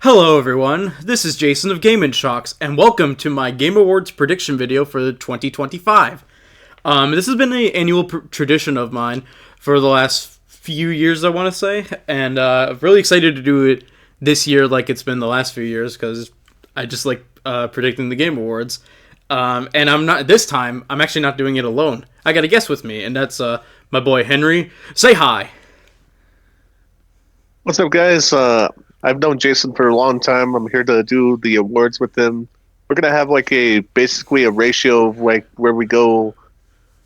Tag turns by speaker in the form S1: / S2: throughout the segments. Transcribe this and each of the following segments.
S1: Hello everyone, this is Jason of Game Shocks, and welcome to my Game Awards prediction video for 2025. This has been an annual tradition of mine for the last few years, I want to say, and I'm really excited to do it this year like it's been the last few years, because I just like predicting the Game Awards. And I'm actually not doing it alone. I got a guest with me, and that's my boy Henry. Say hi!
S2: What's up, guys? I've known Jason for a long time. I'm here to do the awards with him. We're gonna have basically a ratio of where we go.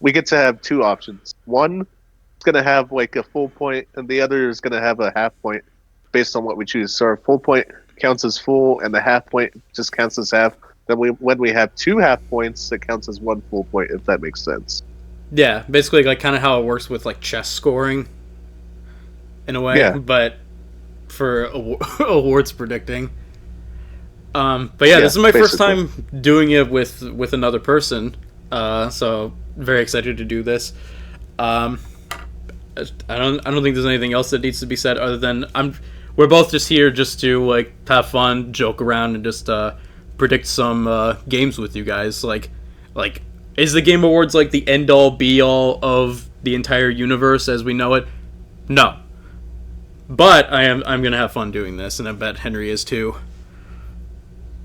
S2: We get to have two options. One is gonna have a full point, and the other is gonna have a half point based on what we choose. So our full point counts as full, and the half point just counts as half. Then when we have two half points, it counts as one full point. If that makes sense.
S1: Yeah, basically kind of how it works with chess scoring, in a way.
S2: Yeah.
S1: But for awards predicting. But yeah, this is my first time doing it with another person. So very excited to do this. I don't think there's anything else that needs to be said other than we're both just here just to have fun, joke around, and just predict some games with you guys. Like is the Game Awards the end all be all of the entire universe as we know it? No. But I'm gonna have fun doing this, and I bet Henry is too.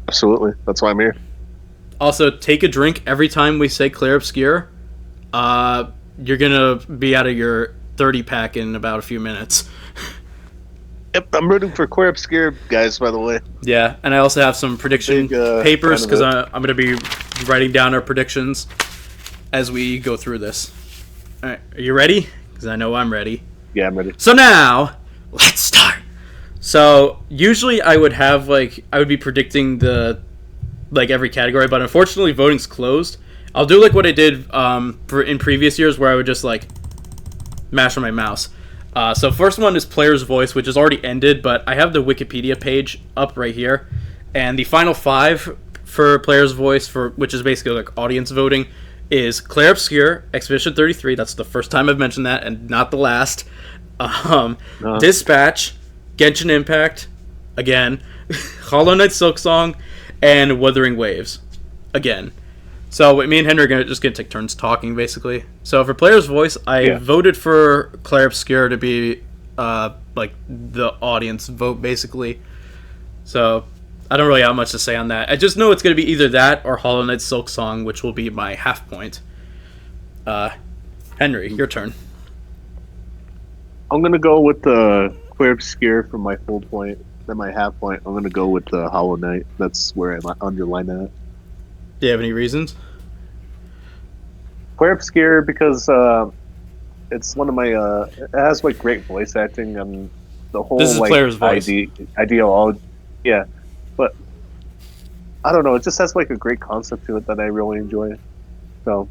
S2: Absolutely, that's why I'm here.
S1: Also, take a drink every time we say Clair Obscur. You're gonna be out of your 30-pack in about a few minutes.
S2: Yep, I'm rooting for Clair Obscur, guys. By the way.
S1: Yeah, and I also have some prediction papers because I'm gonna be writing down our predictions as we go through this. All right, are you ready? Because I know I'm ready.
S2: Yeah, I'm ready.
S1: So now, let's start. So usually I would have I would be predicting the every category, but unfortunately voting's closed. I'll do what I did in previous years where I would just mash on my mouse. So first one is Player's Voice, which is already ended, but I have the Wikipedia page up right here, and the final five for Player's Voice which is basically audience voting is Clair Obscur, Expedition 33. That's the first time I've mentioned that, and not the last. Dispatch, Genshin Impact, again, Hollow Knight Silksong, and Wuthering Waves, again. So me and Henry are just going to take turns talking, basically. So for Player's Voice, I voted for Clair Obscur to be the audience vote, basically. So I don't really have much to say on that. I just know it's going to be either that or Hollow Knight Silksong, which will be my half point. Henry, your turn.
S2: I'm gonna go with the Clair Obscur for my full point. Then my half point, I'm gonna go with the Hollow Knight. That's where I underline that.
S1: Do you have any reasons?
S2: Clair Obscur because it's one of my it has great voice acting and the whole
S1: this is Player's Voice.
S2: Ideology. Yeah, but I don't know. It just has a great concept to it that I really enjoy. So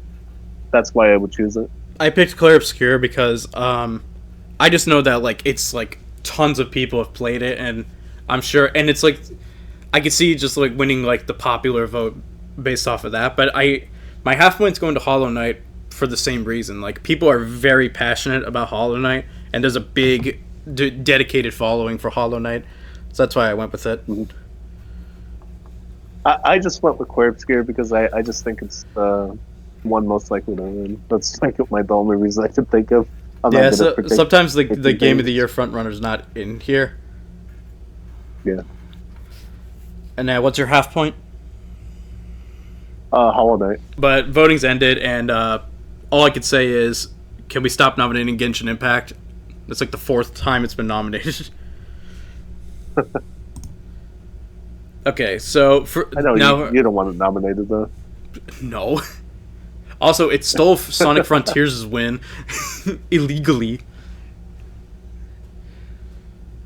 S2: that's why I would choose it.
S1: I picked Clair Obscur because I just know that it's tons of people have played it, and I'm sure, and it's I could see just winning the popular vote based off of that. But my half point's going to Hollow Knight for the same reason. People are very passionate about Hollow Knight, and there's a big dedicated following for Hollow Knight, so that's why I went with it.
S2: Mm-hmm. I just went with Clair Obscur because I just think it's one most likely to win. That's my the only reason I could think of.
S1: Yeah, so sometimes the Game of the Year frontrunner's not in here.
S2: Yeah.
S1: And now, what's your half point?
S2: Hollow Knight.
S1: But voting's ended, and all I could say is, can we stop nominating Genshin Impact? It's the fourth time it's been nominated. Okay, so
S2: I know now, you don't want to nominate it though.
S1: No. Also, it stole Sonic Frontiers' win illegally.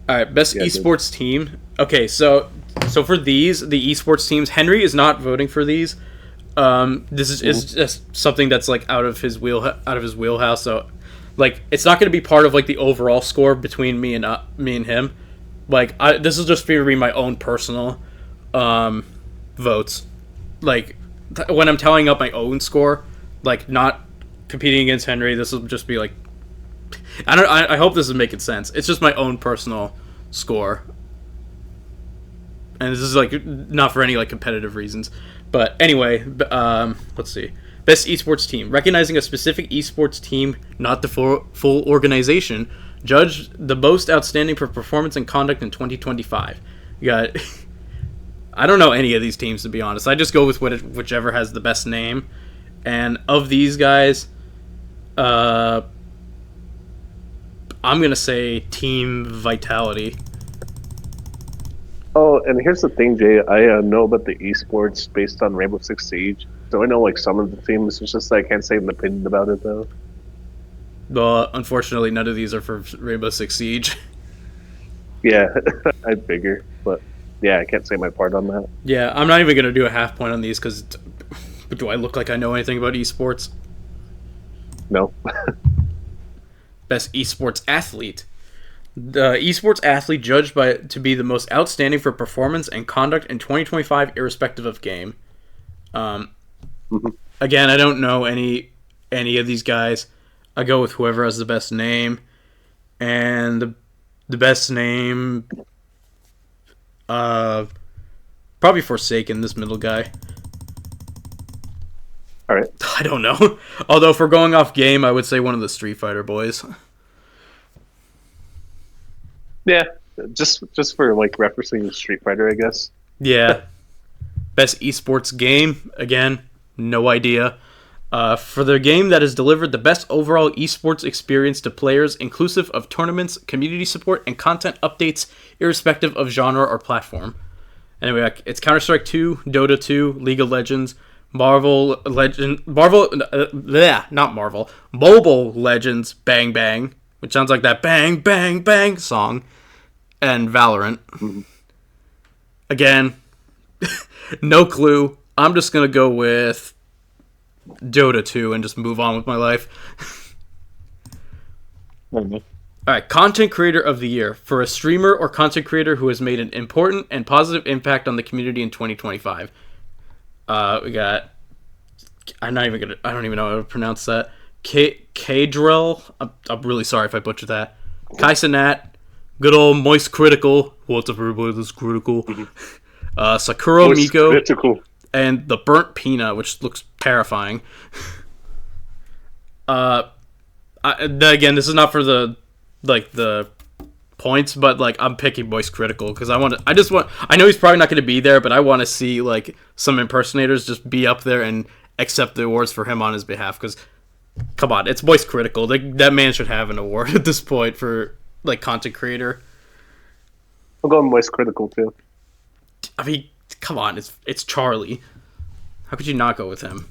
S1: Alright, best esports team. Okay, so for these, the esports teams, Henry is not voting for these. This is just something that's out of his wheelhouse. So, it's not going to be part of the overall score between me and him. This is just for me my own personal votes. When I'm tallying up my own score. Not competing against Henry, this will just be I hope this is making sense. It's just my own personal score. and this is like not for any like competitive reasons. But anyway, let's see. Best esports team. Recognizing a specific esports team, not the full organization. Judge the most outstanding for performance and conduct in 2025. You got... I don't know any of these teams, to be honest. I just go with whichever has the best name. And of these guys, I'm going to say Team Vitality.
S2: Oh, and here's the thing, Jay. I know about the esports based on Rainbow Six Siege. So I know like some of the teams. It's just I can't say an opinion about it, though.
S1: Well, unfortunately, none of these are for Rainbow Six Siege.
S2: Yeah, I figure. But yeah, I can't say my part on that.
S1: Yeah, I'm not even going to do a half point on these because do I look like I know anything about esports?
S2: No.
S1: Best esports athlete. The esports athlete judged to be the most outstanding for performance and conduct in 2025, irrespective of game. Again, I don't know any of these guys. I go with whoever has the best name, and the best name, probably Forsaken. This middle guy.
S2: All right.
S1: I don't know. Although if we're going off game, I would say one of the Street Fighter boys.
S2: Yeah, just for like referencing Street Fighter, I guess.
S1: Yeah. Best esports game, again, no idea. For the game that has delivered the best overall esports experience to players, inclusive of tournaments, community support, and content updates, irrespective of genre or platform. Anyway, it's Counter-Strike 2, Dota 2, League of Legends, Mobile Legends, Bang Bang, which sounds like that Bang Bang Bang song, and Valorant. Again, no clue. I'm just going to go with Dota 2 and just move on with my life. Alright, Content Creator of the Year. For a streamer or content creator who has made an important and positive impact on the community in 2025. We got... I don't even know how to pronounce that. Kadrill. I'm really sorry if I butchered that. Kaisenat. Good old Moist Critical. What's up, everybody? This is Critical. Sakura
S2: Moist
S1: Miko.
S2: Critical.
S1: And the Burnt Peanut, which looks terrifying. Again, this is not for the points, but like I'm picking Moist Critical because I know he's probably not going to be there, but I want to see like some impersonators just be up there and accept the awards for him on his behalf. Because come on, it's Moist Critical. That man should have an award at this point for like content creator.
S2: I'll go Moist Critical too.
S1: I mean, come on, it's Charlie. How could you not go with him?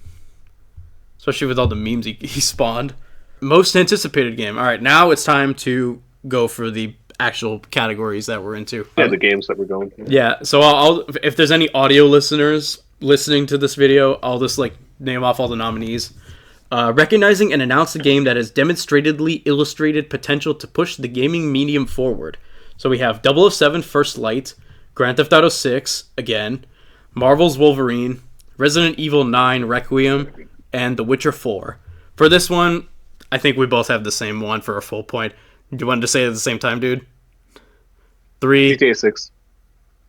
S1: Especially with all the memes he spawned. Most anticipated game. All right, now it's time to go for the actual categories that we're into.
S2: Yeah, the games that we're going to.
S1: Yeah, so I'll if there's any audio listeners listening to this video, I'll just like name off all the nominees. Recognizing and announce a game that has demonstratedly illustrated potential to push the gaming medium forward. So we have 007 First Light, Grand Theft Auto 6, again, Marvel's Wolverine, Resident Evil 9 Requiem, and The Witcher 4. For this one, I think we both have the same one for a full point. Do you want to say it at the same time, dude? 3.
S2: GTA 6.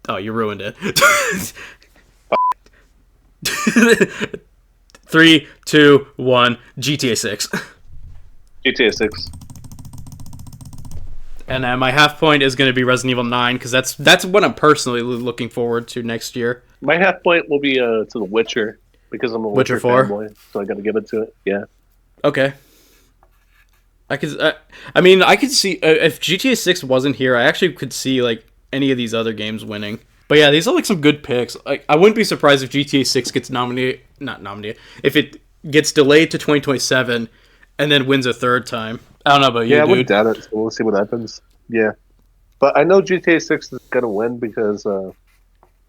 S1: Oh, you ruined it. 3, 2, 1. GTA 6.
S2: GTA 6.
S1: And my half point is going to be Resident Evil 9 because that's what I'm personally looking forward to next year.
S2: My half point will be to The Witcher because I'm a Witcher 4 fanboy, so I got to give it to it. Yeah.
S1: Okay. I could see if GTA 6 wasn't here, I actually could see like any of these other games winning. But yeah, these are like some good picks. Like I wouldn't be surprised if GTA 6 gets if it gets delayed to 2027 and then wins a third time. I don't know about you,
S2: I
S1: dude.
S2: wouldn't doubt it. So we'll see what happens. Yeah. But I know GTA 6 is going to win because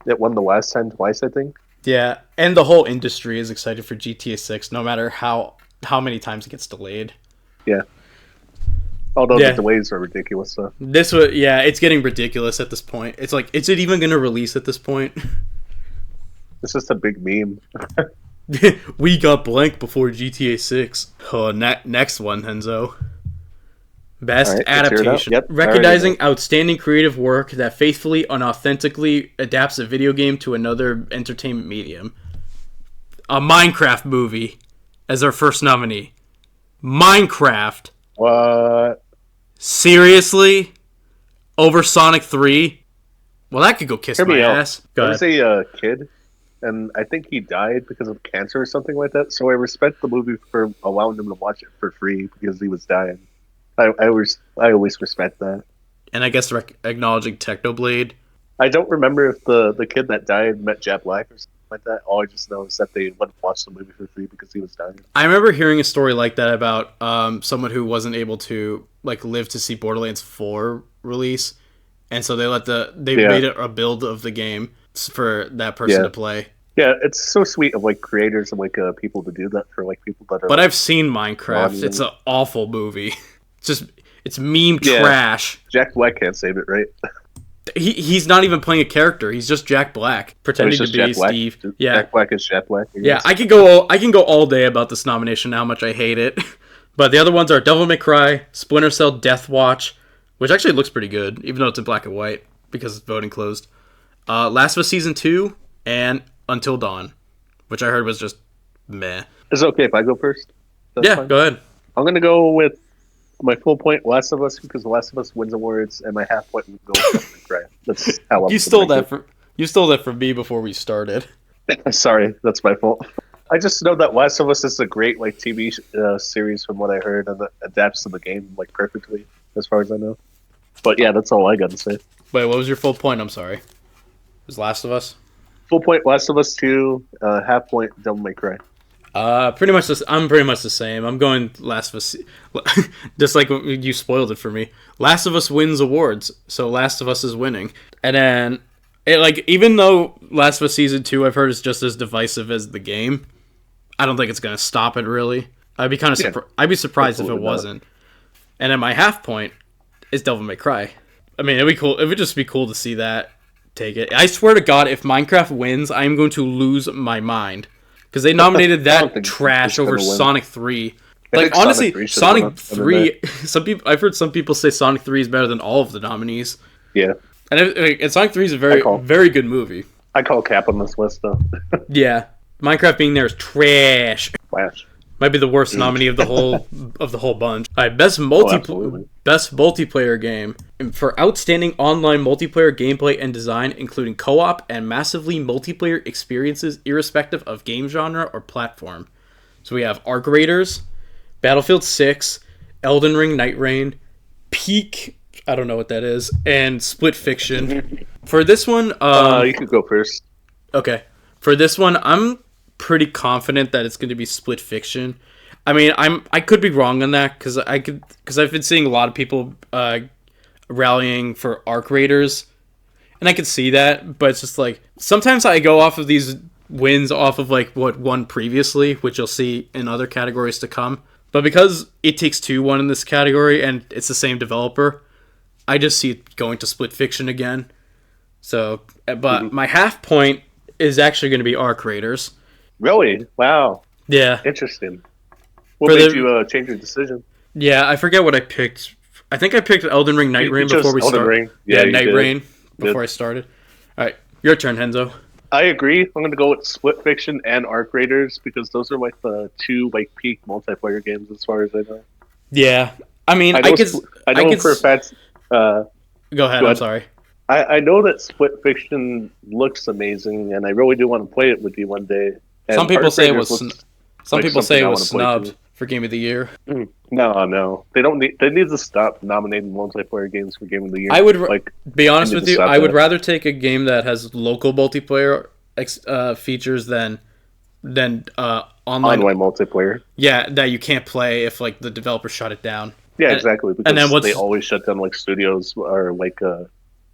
S2: it won the last time twice, I think.
S1: Yeah, and the whole industry is excited for GTA 6 no matter how many times it gets delayed.
S2: Yeah. Although the delays are ridiculous. So.
S1: It's getting ridiculous at this point. It's like, is it even going to release at this point?
S2: It's just a big meme.
S1: We got blank before GTA 6. Oh, next one, Henzo. Best
S2: All right, let's hear it out.
S1: adaptation.
S2: Yep,
S1: Recognizing outstanding creative work that faithfully and authentically adapts a video game to another entertainment medium. A Minecraft movie as our first nominee. Minecraft.
S2: What?
S1: Seriously? Over Sonic 3? Well, that could go kiss my ass. Go ahead.
S2: There was a kid, and I think he died because of cancer or something like that. So I respect the movie for allowing him to watch it for free because he was dying. I always respect that.
S1: And I guess acknowledging Technoblade.
S2: I don't remember if the kid that died met Jack Black or something like that. All I just know is that they went to watch the movie for free because he was dying.
S1: I remember hearing a story like that about someone who wasn't able to live to see Borderlands 4 release, and so they made a build of the game for that person to play.
S2: Yeah, it's so sweet of creators and people to do that for people that are.
S1: But I've seen Minecraft. It's an awful movie. It's meme trash.
S2: Jack Black can't save it, right?
S1: He's not even playing a character. He's just Jack Black pretending to be Steve. Yeah,
S2: Jack Black is Jack Black.
S1: Yeah, I can go all day about this nomination. How much I hate it. But the other ones are Devil May Cry, Splinter Cell, Death Watch, which actually looks pretty good, even though it's in black and white because voting closed. Last of Us Season 2 and Until Dawn, which I heard was just meh.
S2: Is it okay if I go first?
S1: Fine. Go ahead.
S2: I'm gonna go with my full point, Last of Us, because The Last of Us wins awards, and my half point would go with Devil May Cry. That's how
S1: you stole that from me before we started.
S2: Sorry, that's my fault. I just know that Last of Us is a great TV series from what I heard, and that adapts to the game perfectly, as far as I know. But yeah, that's all I got to say.
S1: Wait, what was your full point? I'm sorry. It was Last of Us?
S2: Full point, Last of Us 2. Half point, Devil May Cry.
S1: I'm pretty much the same. I'm going Last of Us, just like you spoiled it for me. Last of Us wins awards, so Last of Us is winning. And then, even though Last of Us Season 2 I've heard is just as divisive as the game, I don't think it's gonna stop it really. I'd be I'd be surprised if it wasn't. And then my half point is Devil May Cry. I mean, it'd be cool. It would just be cool to see that take it. I swear to God, if Minecraft wins, I am going to lose my mind. Because they nominated that trash over Sonic 3. Honestly, Sonic 3... I've heard some people say Sonic 3 is better than all of the nominees.
S2: Yeah.
S1: And Sonic 3 is a very good movie.
S2: I call cap on this list, though.
S1: Yeah. Minecraft being there is trash.
S2: Flash.
S1: Might be the worst nominee of the whole bunch. All right, best multiplayer game for outstanding online multiplayer gameplay and design, including co-op and massively multiplayer experiences, irrespective of game genre or platform. So we have Arc Raiders, Battlefield 6, Elden Ring, Night Rain, Peak. I don't know what that is, and Split Fiction. For this one,
S2: you could go first.
S1: Okay, for this one, I'm pretty confident that it's going to be Split Fiction. I mean, I could be wrong on that because I've been seeing a lot of people rallying for Arc Raiders, and I could see that, but it's just sometimes I go off of these wins off of what won previously, which you'll see in other categories to come. But because It Takes Two won in this category and it's the same developer, I just see it going to Split Fiction again. So, but my half point is actually going to be Arc Raiders.
S2: Really? Wow.
S1: Yeah.
S2: Interesting. What made you change your decision?
S1: Yeah, I forget what I picked. I think I picked Elden Ring, Night Rain before we started.
S2: Yeah,
S1: Night Rain before I started. All right, your turn, Henzo.
S2: I agree. I'm going to go with Split Fiction and Arc Raiders because those are the two peak multiplayer games as far as I know.
S1: Yeah, I mean, I know
S2: for a fact.
S1: Go ahead. I'm sorry.
S2: I know that Split Fiction looks amazing, and I really do want to play it with you one day. And
S1: some people say it was. Some people say it was snubbed for Game of the Year.
S2: No, they don't need. They need to stop nominating multiplayer games for Game of the Year.
S1: I would be honest with you. I would rather take a game that has local multiplayer features than online
S2: multiplayer.
S1: Yeah, that you can't play if the developer shut it down.
S2: Yeah, exactly. Because then they always shut down studios or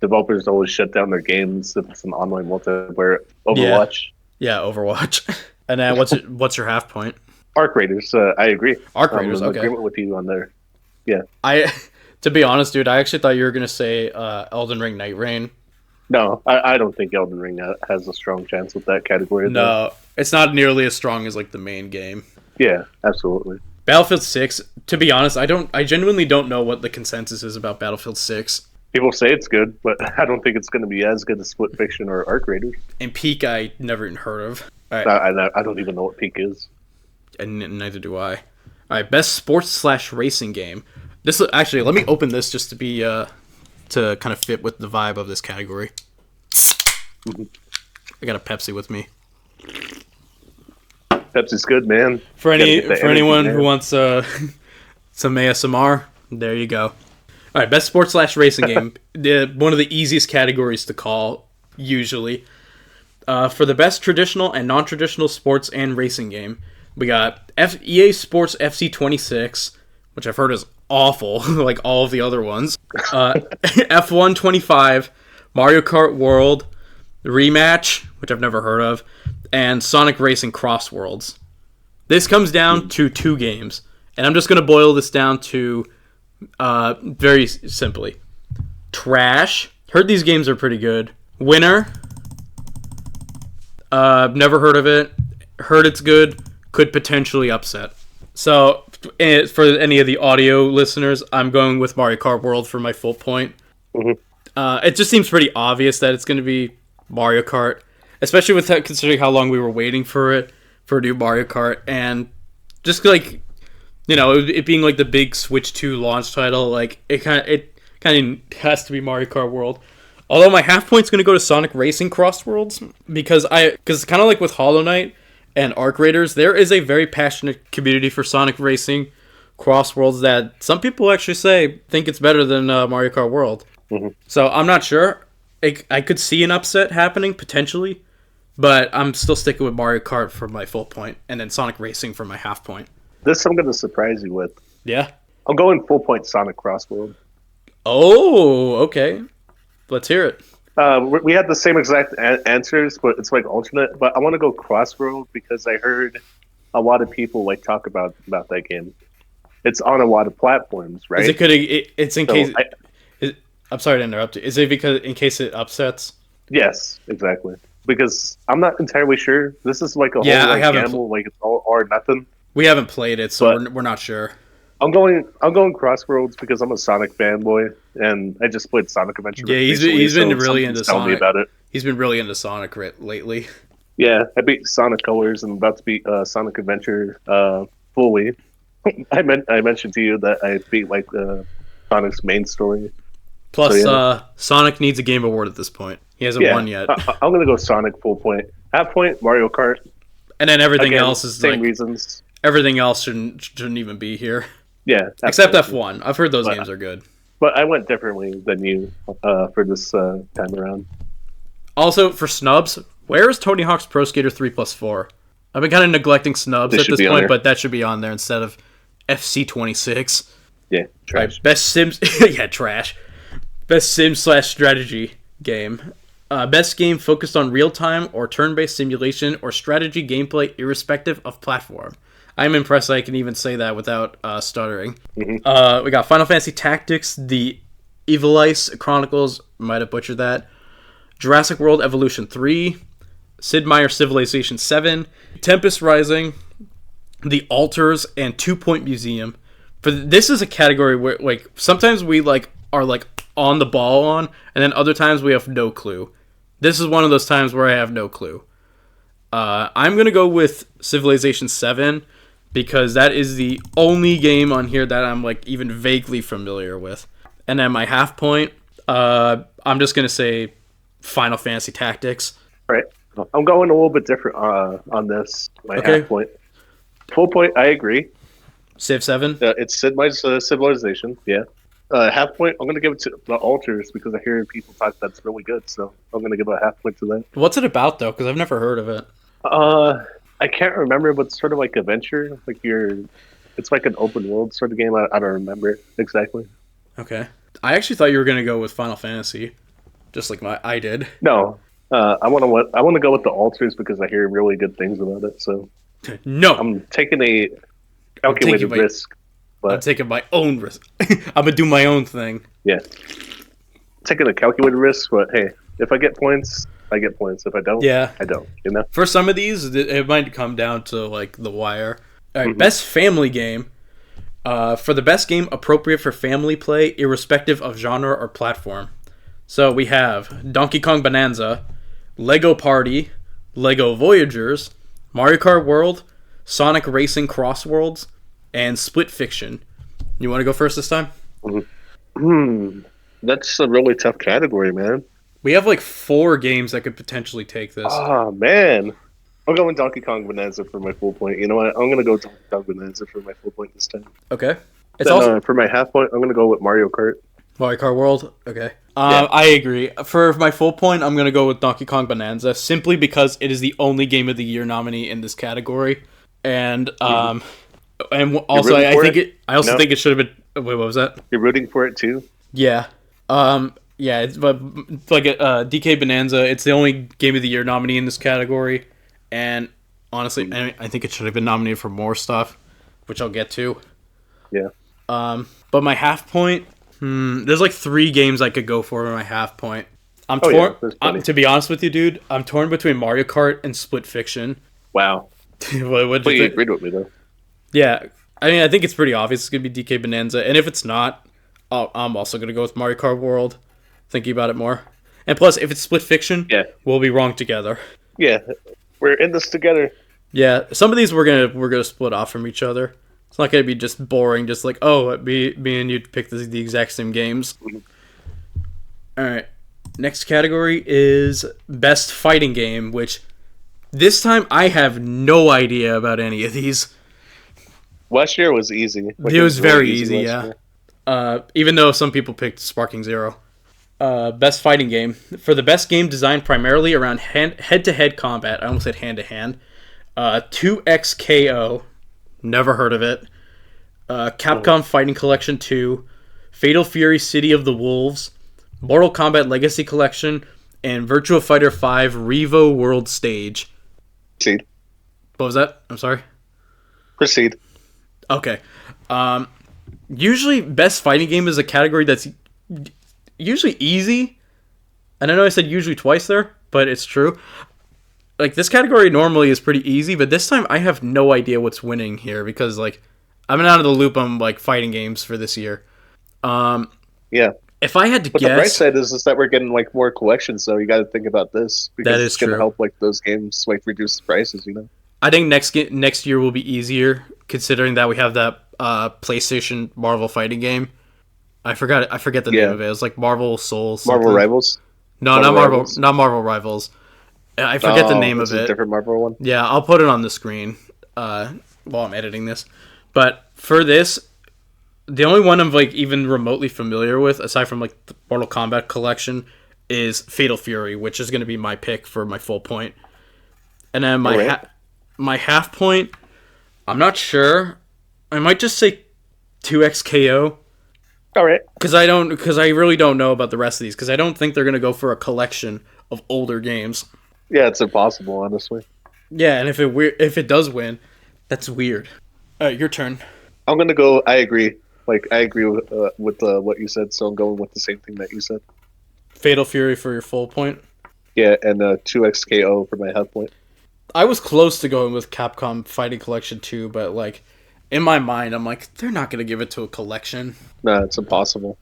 S2: developers always shut down their games if it's an online multiplayer. Overwatch.
S1: Yeah, Overwatch. And then what's your half point?
S2: Arc Raiders. I agree.
S1: Arc Raiders.
S2: I'm in
S1: okay.
S2: agreement with you on there. Yeah.
S1: To be honest, dude, I actually thought you were gonna say Elden Ring, Night Rain.
S2: No, I don't think Elden Ring has a strong chance with that category.
S1: No, it's not nearly as strong as the main game.
S2: Yeah, absolutely.
S1: Battlefield 6, to be honest, I genuinely don't know what the consensus is about Battlefield 6.
S2: People say it's good, but I don't think it's going to be as good as Split Fiction or Arc Raiders.
S1: And Peak, I never even heard of.
S2: All right. I don't even know what Peak is.
S1: And neither do I. All right, best sports/racing game. This actually, let me open this just to be to kind of fit with the vibe of this category.
S2: Mm-hmm.
S1: I got a Pepsi with me.
S2: Pepsi's good, man.
S1: For anyone who wants some ASMR, there you go. All right, best sports/racing game. One of the easiest categories to call, usually. For the best traditional and non-traditional sports and racing game, we got EA Sports FC 26, which I've heard is awful, like all of the other ones. F1 25, Mario Kart World, Rematch, which I've never heard of, and Sonic Racing Cross Worlds. This comes down to 2 games, and I'm just going to boil this down to very simply. Trash. Heard these games are pretty good. Winner. Never heard of it. Heard it's good. Could potentially upset. So, for any of the audio listeners, I'm going with Mario Kart World for my full point.
S2: Mm-hmm.
S1: It just seems pretty obvious that it's going to be Mario Kart, especially with that, considering how long we were waiting for a new Mario Kart, and just like, you know, it being like the big Switch 2 launch title, like it kind of has to be Mario Kart World. Although my half point's going to go to Sonic Racing Cross Worlds because kind of like with Hollow Knight and Arc Raiders, there is a very passionate community for Sonic Racing Cross Worlds that some people actually think it's better than Mario Kart World.
S2: Mm-hmm.
S1: So I'm not sure. I could see an upset happening potentially, but I'm still sticking with Mario Kart for my full point, and then Sonic Racing for my half point.
S2: This I'm going to surprise you with.
S1: Yeah?
S2: I'm going full point Sonic Cross World.
S1: Oh, okay. Let's hear it.
S2: We had the same exact answers, but it's like alternate. But I want to go Crossroad because I heard a lot of people like talk about that game. It's on a lot of platforms, right?
S1: Is it good? It's in case. I'm sorry to interrupt you. Is it because in case it upsets?
S2: Yes, exactly. Because I'm not entirely sure. This is like a whole gamble. Like it's all or nothing.
S1: We haven't played it, so we're not sure.
S2: I'm going Crossroads because I'm a Sonic fanboy, and I just played Sonic Adventure.
S1: Yeah, he's been really into Sonic.
S2: Me about it.
S1: He's been really into Sonic lately.
S2: Yeah, I beat Sonic Colors and I'm about to beat Sonic Adventure fully. I mentioned to you that I beat like Sonic's main story.
S1: Plus, so, yeah. Sonic needs a Game Award at this point. He hasn't won yet.
S2: I'm gonna go Sonic full point. Half point Mario Kart.
S1: And then everything else is
S2: same reasons.
S1: Everything else shouldn't even be here.
S2: Yeah,
S1: except F1. I've heard those games are good.
S2: But I went differently than you for this time around.
S1: Also, for snubs, where is Tony Hawk's Pro Skater 3+4? I've been kind of neglecting snubs at this point, but that should be on there instead of FC26.
S2: Yeah, trash.
S1: Right, best Sims... yeah, trash. Best Sim/strategy game. Best game focused on real-time or turn-based simulation or strategy gameplay irrespective of platform. I'm impressed I can even say that without stuttering. Mm-hmm. We got Final Fantasy Tactics, The Ivalice Chronicles, might have butchered that, Jurassic World Evolution 3, Sid Meier's Civilization 7, Tempest Rising, The Alters, and 2 Point Museum. This is a category where like sometimes we are on the ball on, and then other times we have no clue. This is one of those times where I have no clue. I'm going to go with Civilization 7 because that is the only game on here that I'm even vaguely familiar with. And then my half point, I'm just going to say Final Fantasy Tactics.
S2: Right. I'm going a little bit different on this. My half point. Full point, I agree.
S1: Civ 7?
S2: It's Sid Meier's Civilization, yeah. Half point, I'm going to give it to The Alters because I hear people talk that's really good, so I'm going to give a half point to that.
S1: What's it about, though? Because I've never heard of it.
S2: I can't remember, but it's sort of like adventure. It's like an open world sort of game. I don't remember exactly.
S1: Okay. I actually thought you were going to go with Final Fantasy, just like I did.
S2: No. I want to go with The Alters because I hear really good things about it, so...
S1: No!
S2: I'm taking a calculated risk. But
S1: I'm taking my own risk. I'm going to do my own thing.
S2: Yeah. Taking a calculated risk, but hey, if I get points, I get points. If I don't, I don't. You know.
S1: For some of these, it might come down to the wire. All right, best family game. For the best game appropriate for family play, irrespective of genre or platform. So we have Donkey Kong Bonanza, Lego Party, Lego Voyagers, Mario Kart World, Sonic Racing Cross Worlds, and Split Fiction. You want to go first this time?
S2: That's a really tough category, man.
S1: We have like 4 games that could potentially take this.
S2: Oh, man. I'm going Donkey Kong Bonanza for my full point. You know what? I'm going to go Donkey Kong Bonanza for my full point this time.
S1: Okay.
S2: Then, also for my half point, I'm going to go with Mario Kart.
S1: Mario Kart World? Okay. I agree. For my full point, I'm going to go with Donkey Kong Bonanza, simply because it is the only Game of the Year nominee in this category. And also, I think it should have been... Wait, what was that?
S2: You're rooting for it, too?
S1: Yeah. It's like DK Bonanza. It's the only Game of the Year nominee in this category, and honestly, I think it should have been nominated for more stuff, which I'll get to.
S2: Yeah.
S1: But my half point, there's like 3 games I could go for my half point. I'm torn. To be honest with you, dude, I'm torn between Mario Kart and Split Fiction.
S2: Wow.
S1: what
S2: you agreed with me though.
S1: Yeah, I mean, I think it's pretty obvious it's gonna be DK Bonanza, and if it's not, I'm also gonna go with Mario Kart World. Thinking about it more, and plus, if it's Split Fiction, we'll be wrong together.
S2: Yeah, we're in this together.
S1: Yeah, some of these we're gonna split off from each other. It's not gonna be just boring, just like me and you pick the exact same games. All right, next category is best fighting game, which this time I have no idea about any of these.
S2: Last year was easy.
S1: It was very easy, yeah. Even though some people picked Sparking Zero. Best fighting game. For the best game designed primarily around head-to-head combat, I almost said hand-to-hand, 2XKO, never heard of it, Capcom Fighting Collection 2, Fatal Fury City of the Wolves, Mortal Kombat Legacy Collection, and Virtua Fighter 5 Revo World Stage.
S2: Proceed.
S1: What was that? I'm sorry?
S2: Proceed.
S1: Okay. Usually, best fighting game is a category that's usually easy. And I know I said usually twice there, but it's true. Like, this category normally is pretty easy, but this time I have no idea what's winning here because, like, I'm out of the loop on, like, fighting games for this year.
S2: Yeah.
S1: If I had to guess...
S2: the bright side is that we're getting, like, more collections, so you got to think about this. Because
S1: that is
S2: it's going to help, like, those games, like, reduce the prices, you know?
S1: I think next year will be easier, considering that we have that PlayStation Marvel fighting game. I forget the name of it. It was like Marvel Souls.
S2: Marvel Rivals?
S1: No, not Marvel Rivals. I forget the name of it.
S2: A different Marvel one?
S1: Yeah, I'll put it on the screen while I'm editing this. But for this, the only one I'm like even remotely familiar with, aside from like the Mortal Kombat collection, is Fatal Fury, which is going to be my pick for my full point. And then my half point, I'm not sure. I might just say 2XKO.
S2: All right.
S1: Because I really don't know about the rest of these. Because I don't think they're going to go for a collection of older games.
S2: Yeah, it's impossible, honestly.
S1: Yeah, and if it does win, that's weird. All right, your turn.
S2: I'm gonna go. I agree. Like, I agree with what you said. So I'm going with the same thing that you said.
S1: Fatal Fury for your full point.
S2: Yeah, and 2XKO for my half point.
S1: I was close to going with Capcom Fighting Collection 2, but like in my mind, I'm like, they're not gonna give it to a collection.
S2: Nah, it's impossible.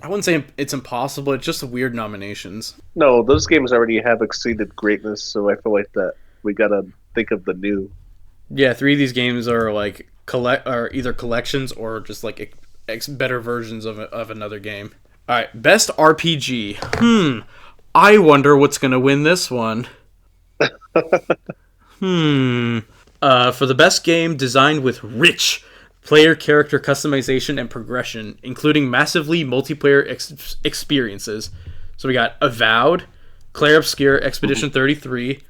S1: I wouldn't say it's impossible. It's just weird nominations.
S2: No, those games already have exceeded greatness, so I feel like that we gotta think of the new.
S1: Yeah, 3 of these games are like are either collections or just like better versions of another game. All right, best RPG. I wonder what's gonna win this one. For the best game designed with rich player character customization and progression, including massively multiplayer experiences. So we got Avowed, Clair Obscur Expedition 33,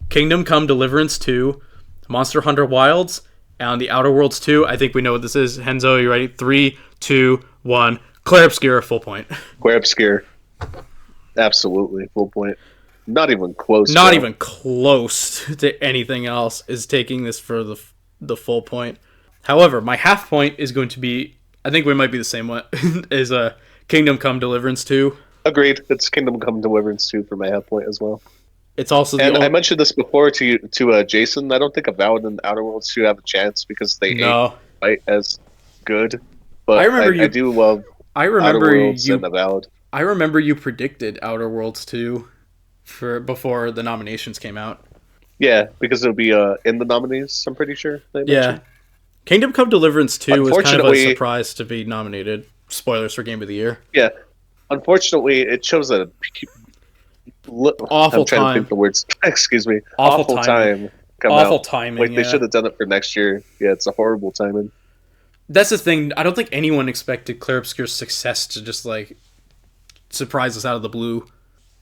S1: Kingdom Come Deliverance 2, Monster Hunter Wilds, and The Outer Worlds 2. I think we know what this is. Henzo, you ready? 3, 2, 1. Clair Obscur, full point.
S2: Clair Obscur. Absolutely, full point. Not even close.
S1: Not even close to anything else is taking this for the full point. However, my half point is going to be, I think we might be the same one, is Kingdom Come Deliverance 2.
S2: Agreed. It's Kingdom Come Deliverance 2 for my half point as well.
S1: It's also
S2: and I mentioned this before to Jason. I don't think Avowed and Outer Worlds should have a chance because they ain't quite as good. But I do love Outer Worlds and Avowed.
S1: I remember you predicted Outer Worlds 2 before the nominations came out.
S2: Yeah, because it'll be in the nominees, I'm pretty sure.
S1: Yeah. Kingdom Come Deliverance 2 was kind of a surprise to be nominated. Spoilers for Game of the Year.
S2: Yeah. Unfortunately, it shows a
S1: awful
S2: I'm trying
S1: time.
S2: to think the words. Excuse me.
S1: Awful
S2: time.
S1: Awful timing.
S2: Like, they should have done it for next year. Yeah, it's a horrible timing.
S1: That's the thing. I don't think anyone expected Clair Obscure's success to just, like, surprise us out of the blue.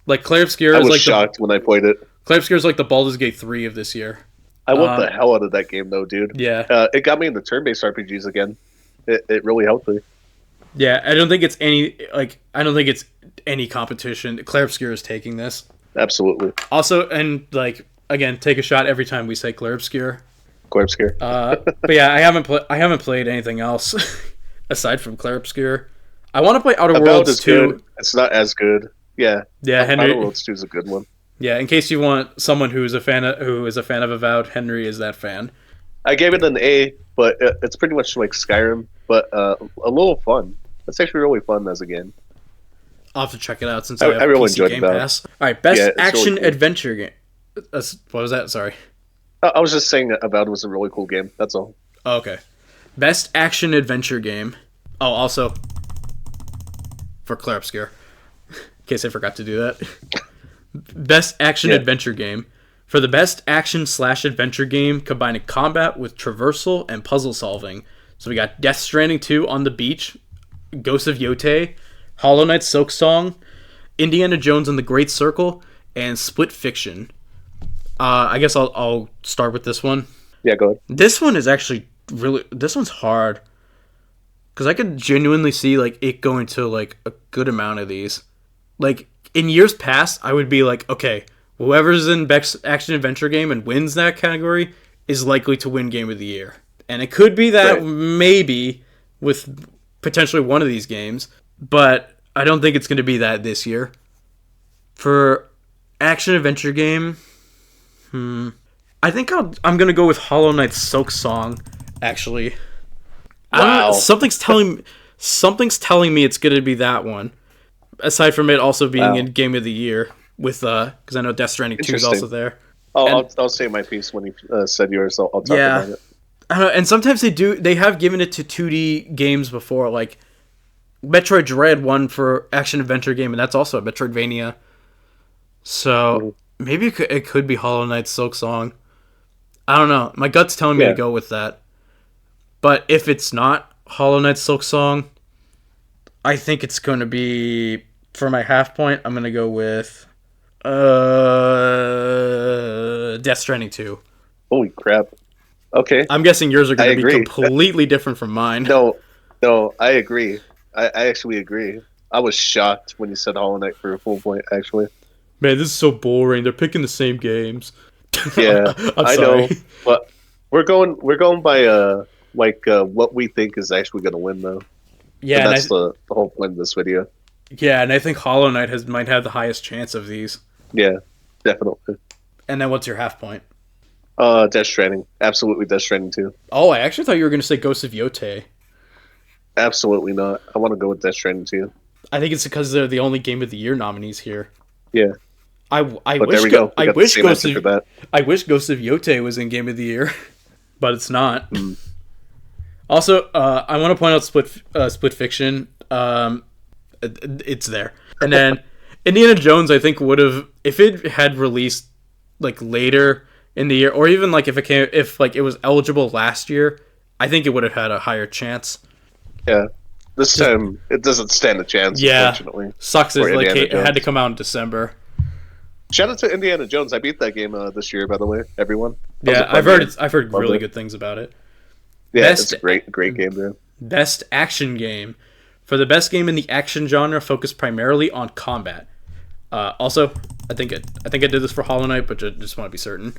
S1: Like, Clair Obscure is like
S2: shocked when I played it.
S1: Clair Obscure is like the Baldur's Gate 3 of this year.
S2: I want the hell out of that game, though, dude.
S1: Yeah.
S2: It got me into turn-based RPGs again. It really helped me.
S1: Yeah, I don't think it's any competition. Clair Obscure is taking this.
S2: Absolutely.
S1: Also, and, like, again, take a shot every time we say Clair Obscure.
S2: Clair Obscure.
S1: But yeah, I haven't played anything else aside from Clair Obscure. I want to play Outer Worlds 2.
S2: Good. It's not as good. Yeah.
S1: Yeah, Henry.
S2: Outer Worlds 2 is a good one.
S1: Yeah, in case you want someone who is a fan of Avowed, Henry is that fan.
S2: I gave it an A, but it's pretty much like Skyrim, but a little fun. It's actually really fun as a game.
S1: I'll have to check it out since I have
S2: really
S1: PC Game Pass. All right, best action
S2: really
S1: adventure game. What was that? Sorry.
S2: I was just saying Avowed was a really cool game. That's all.
S1: Oh, okay. Best action adventure game. Oh, also for Clair Obscure, in case I forgot to do that. Best action adventure game. For the best action/adventure game combining combat with traversal and puzzle solving. So we got Death Stranding 2 on the Beach, Ghost of Yotei, Hollow Knight Silksong, Indiana Jones and the Great Circle, and Split Fiction. I guess I'll start with this one.
S2: Yeah, go ahead.
S1: This one is actually this one's hard. Because I could genuinely see, like, it going to, like, a good amount of these. Like, in years past, I would be like, okay, whoever's in best action-adventure game and wins that category is likely to win Game of the Year. And it could be that maybe with potentially one of these games, but I don't think it's going to be that this year. For action-adventure game, I think I'm going to go with Hollow Knight Silksong, actually.
S2: Wow.
S1: Something's telling me it's going to be that one. Aside from it also being in Game of the Year with because I know Death Stranding 2 is also there.
S2: Oh, I'll say my piece when you said yours. I'll talk about it.
S1: I don't know, and sometimes they have given it to 2D games before, like Metroid Dread won for action adventure game, and that's also a Metroidvania. So maybe it could be Hollow Knight Silksong. I don't know. My gut's telling me to go with that. But if it's not Hollow Knight Silksong, I think it's going to be, for my half point, I'm going to go with Death Stranding 2.
S2: Holy crap. Okay.
S1: I'm guessing yours are going to be completely different from mine.
S2: No, I agree. I actually agree. I was shocked when you said Hollow Knight for a full point, actually.
S1: Man, this is so boring. They're picking the same games.
S2: Yeah, I know. But we're going by what we think is actually going to win, though.
S1: Yeah,
S2: and that's the whole point of this video.
S1: Yeah, and I think Hollow Knight might have the highest chance of these.
S2: Yeah, definitely.
S1: And then what's your half point?
S2: Death Stranding. Absolutely Death Stranding 2.
S1: Oh, I actually thought you were going to say Ghost of Yotei.
S2: Absolutely not. I want to go with Death Stranding 2.
S1: I think it's because they're the only Game of the Year nominees here.
S2: Yeah.
S1: I wish Ghost of Yotei was in Game of the Year, but it's not. Also, I want to point out Split Fiction. It's there. And then Indiana Jones, I think, would have, if it had released like later in the year, or even like if it was eligible last year, I think it would have had a higher chance.
S2: Yeah. This time it doesn't stand a chance. Unfortunately.
S1: Sucks. Is like it had to come out in December.
S2: Shout out to Indiana Jones. I beat that game this year, by the way. Everyone.
S1: Yeah, I've heard really good things about it.
S2: Yeah, it's a great game, man.
S1: Best action game. For the best game in the action genre, focused primarily on combat. Also, I think I did this for Hollow Knight, but just want to be certain.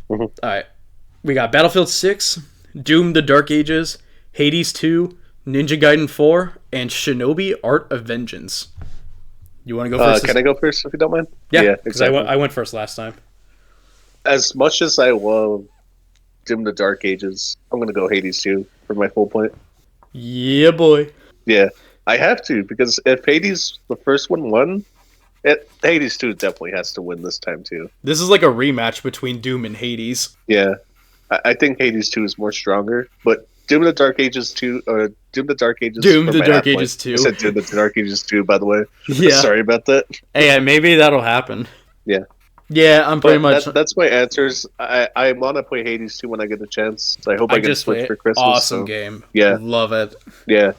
S2: Mm-hmm.
S1: All right, we got Battlefield 6, Doom: The Dark Ages, Hades 2, Ninja Gaiden 4, and Shinobi: Art of Vengeance. You want to go first?
S2: Can I go first if you don't mind?
S1: Yeah, because exactly. I went first last time.
S2: As much as I love Doom the Dark Ages, I'm gonna go Hades 2 for my full point.
S1: Yeah, boy.
S2: Yeah, I have to, because if Hades, the first one, won, Hades 2 definitely has to win this time too.
S1: This is like a rematch between Doom and Hades.
S2: Yeah, I think Hades 2 is more stronger, but Doom the Dark Ages 2, or Doom the Dark Ages.
S1: Doom the Dark Ages 2.
S2: I said Doom the Dark Ages 2, by the way.
S1: Yeah.
S2: Sorry about that.
S1: Hey, maybe that'll happen.
S2: Yeah.
S1: Yeah, I'm pretty much.
S2: That's my answers. I want to play Hades 2 when I get the chance. So I hope I get Switch for Christmas.
S1: Awesome game.
S2: Yeah.
S1: Love it.
S2: Yeah.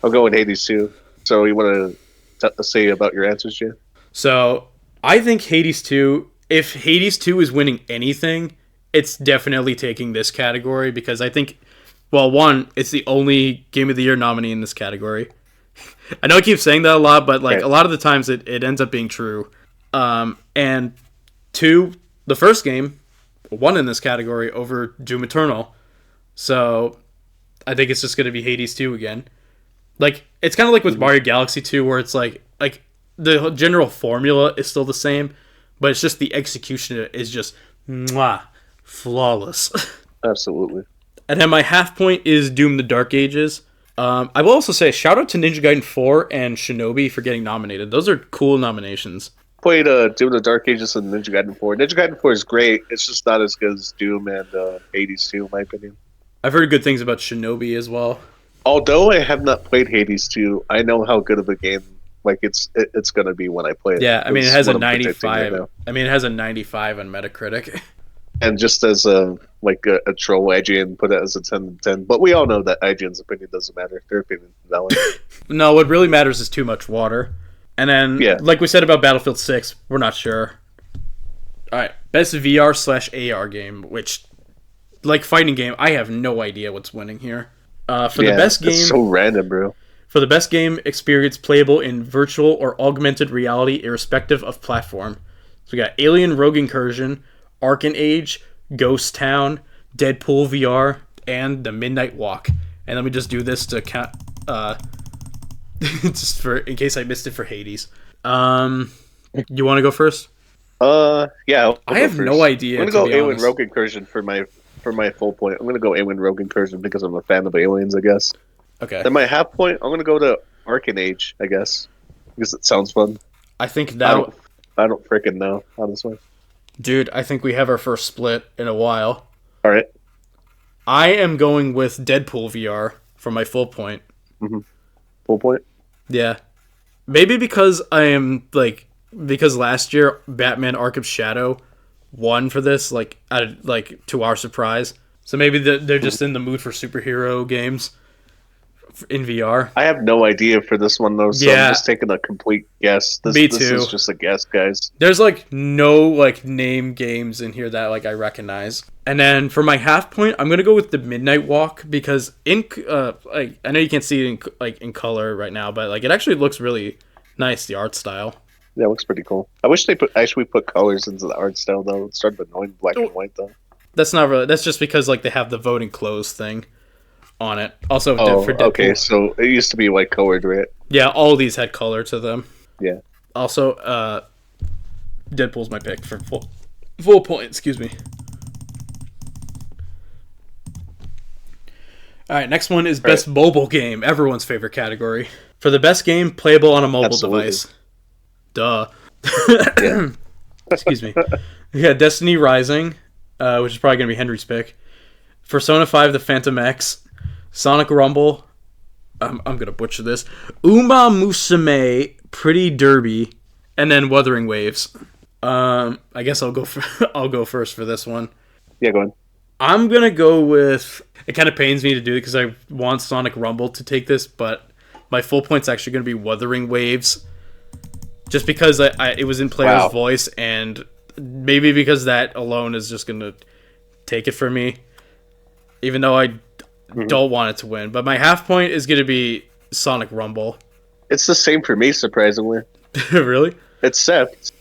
S2: I'll go with Hades 2. So you want to say about your answers, Jay?
S1: So I think Hades 2, if Hades 2 is winning anything, it's definitely taking this category because I think, well, one, it's the only Game of the Year nominee in this category. I know I keep saying that a lot, but like a lot of the times it ends up being true. And two, the first game won in this category over Doom Eternal. So I think it's just going to be Hades 2 again. Like, it's kind of like with Mario Galaxy 2 where it's like the general formula is still the same, but it's just the execution is just flawless.
S2: Absolutely.
S1: And then my half point is Doom the Dark Ages. I will also say shout out to Ninja Gaiden 4 and Shinobi for getting nominated. Those are cool nominations.
S2: Played Doom the Dark Ages and Ninja Gaiden 4. Ninja Gaiden 4 is great. It's just not as good as Doom and Hades 2, in my opinion.
S1: I've heard good things about Shinobi as well.
S2: Although I have not played Hades 2, I know how good of a game it's going to be when I play it.
S1: Yeah, I mean it has a 95. Right, I mean it has a 95 on Metacritic.
S2: And just as a troll, IGN put it as a 10 10. But we all know that IGN's opinion doesn't matter. Their opinion is valid.
S1: No, what really matters is too much water. And then, like we said about Battlefield 6, we're not sure. Alright, best VR/AR game, which, like fighting game, I have no idea what's winning here. For the best game...
S2: It's so random, bro.
S1: For the best game, experience playable in virtual or augmented reality irrespective of platform. So we got Alien Rogue Incursion, Arcane Age, Ghost Town, Deadpool VR, and The Midnight Walk. And let me just do this to count... just for in case I missed it for Hades. You want to go first?
S2: Yeah.
S1: I have no idea.
S2: I'm gonna go Alien Rogue Incursion for my full point. I'm gonna go Alien Rogue Incursion because I'm a fan of aliens, I guess.
S1: Okay.
S2: Then my half point, I'm gonna go to Arcane Age, I guess, because it sounds fun.
S1: I think that
S2: I don't freaking know, honestly.
S1: Dude, I think we have our first split in a while.
S2: All right.
S1: I am going with Deadpool VR for my full point.
S2: Mm-hmm. Full point?
S1: Yeah. Maybe because because last year Batman Arkham Shadow won for this, to our surprise. So maybe they're just in the mood for superhero games in VR.
S2: I have no idea for this one though, so I'm just taking a complete guess.
S1: Me too.
S2: This is just a guess, guys.
S1: There's no name games in here that I recognize. And then for my half point, I'm gonna go with The Midnight Walk because I know you can't see it in color right now, but it actually looks really nice, the art style.
S2: Yeah, it looks pretty cool. I wish they put colors into the art style though. It started annoying black and white though.
S1: That's not really. That's just because they have the voting clothes thing on it. Also, for Deadpool.
S2: Okay, so it used to be colored, right?
S1: Yeah, all these had color to them.
S2: Yeah.
S1: Also, Deadpool's my pick for full point. Excuse me. All right, next one is best mobile game, everyone's favorite category. For the best game playable on a mobile device. Duh. Yeah. Excuse me. Yeah, Destiny Rising, which is probably gonna be Henry's pick. Persona 5: The Phantom X, Sonic Rumble. I'm gonna butcher this. Uma Musume, Pretty Derby, and then Wuthering Waves. I guess I'll go first for this one.
S2: Yeah, go ahead.
S1: I'm gonna go with. It kind of pains me to do it because I want Sonic Rumble to take this, but my full point's actually gonna be Wuthering Waves, just because it was in player's voice, and maybe because that alone is just gonna take it for me, even though I don't want it to win. But my half point is gonna be Sonic Rumble.
S2: It's the same for me, surprisingly.
S1: Really?
S2: Except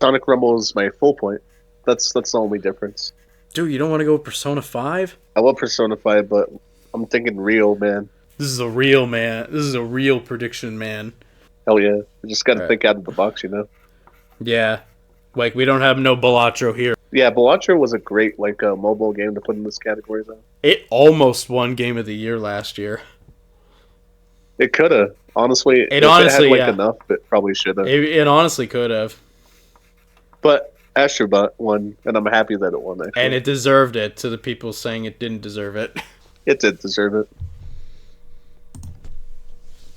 S2: Sonic Rumble is my full point. That's the only difference.
S1: Dude, you don't want to go with Persona 5?
S2: I love Persona 5, but I'm thinking real, man.
S1: This is a real prediction, man.
S2: Hell yeah. You just got to
S1: Right.
S2: think out of the box, you know?
S1: Yeah. Like, we don't have no Balatro here.
S2: Yeah, Balatro was a great, like, mobile game to put in this category, though.
S1: It almost won Game of the Year last year.
S2: It could have. Honestly,
S1: It
S2: if it had,
S1: honestly,
S2: like,
S1: yeah.
S2: enough, it probably should have.
S1: It honestly could have.
S2: But Astrobot won, and I'm happy that it won, actually.
S1: And it deserved it to the people saying it didn't deserve it.
S2: It did deserve it.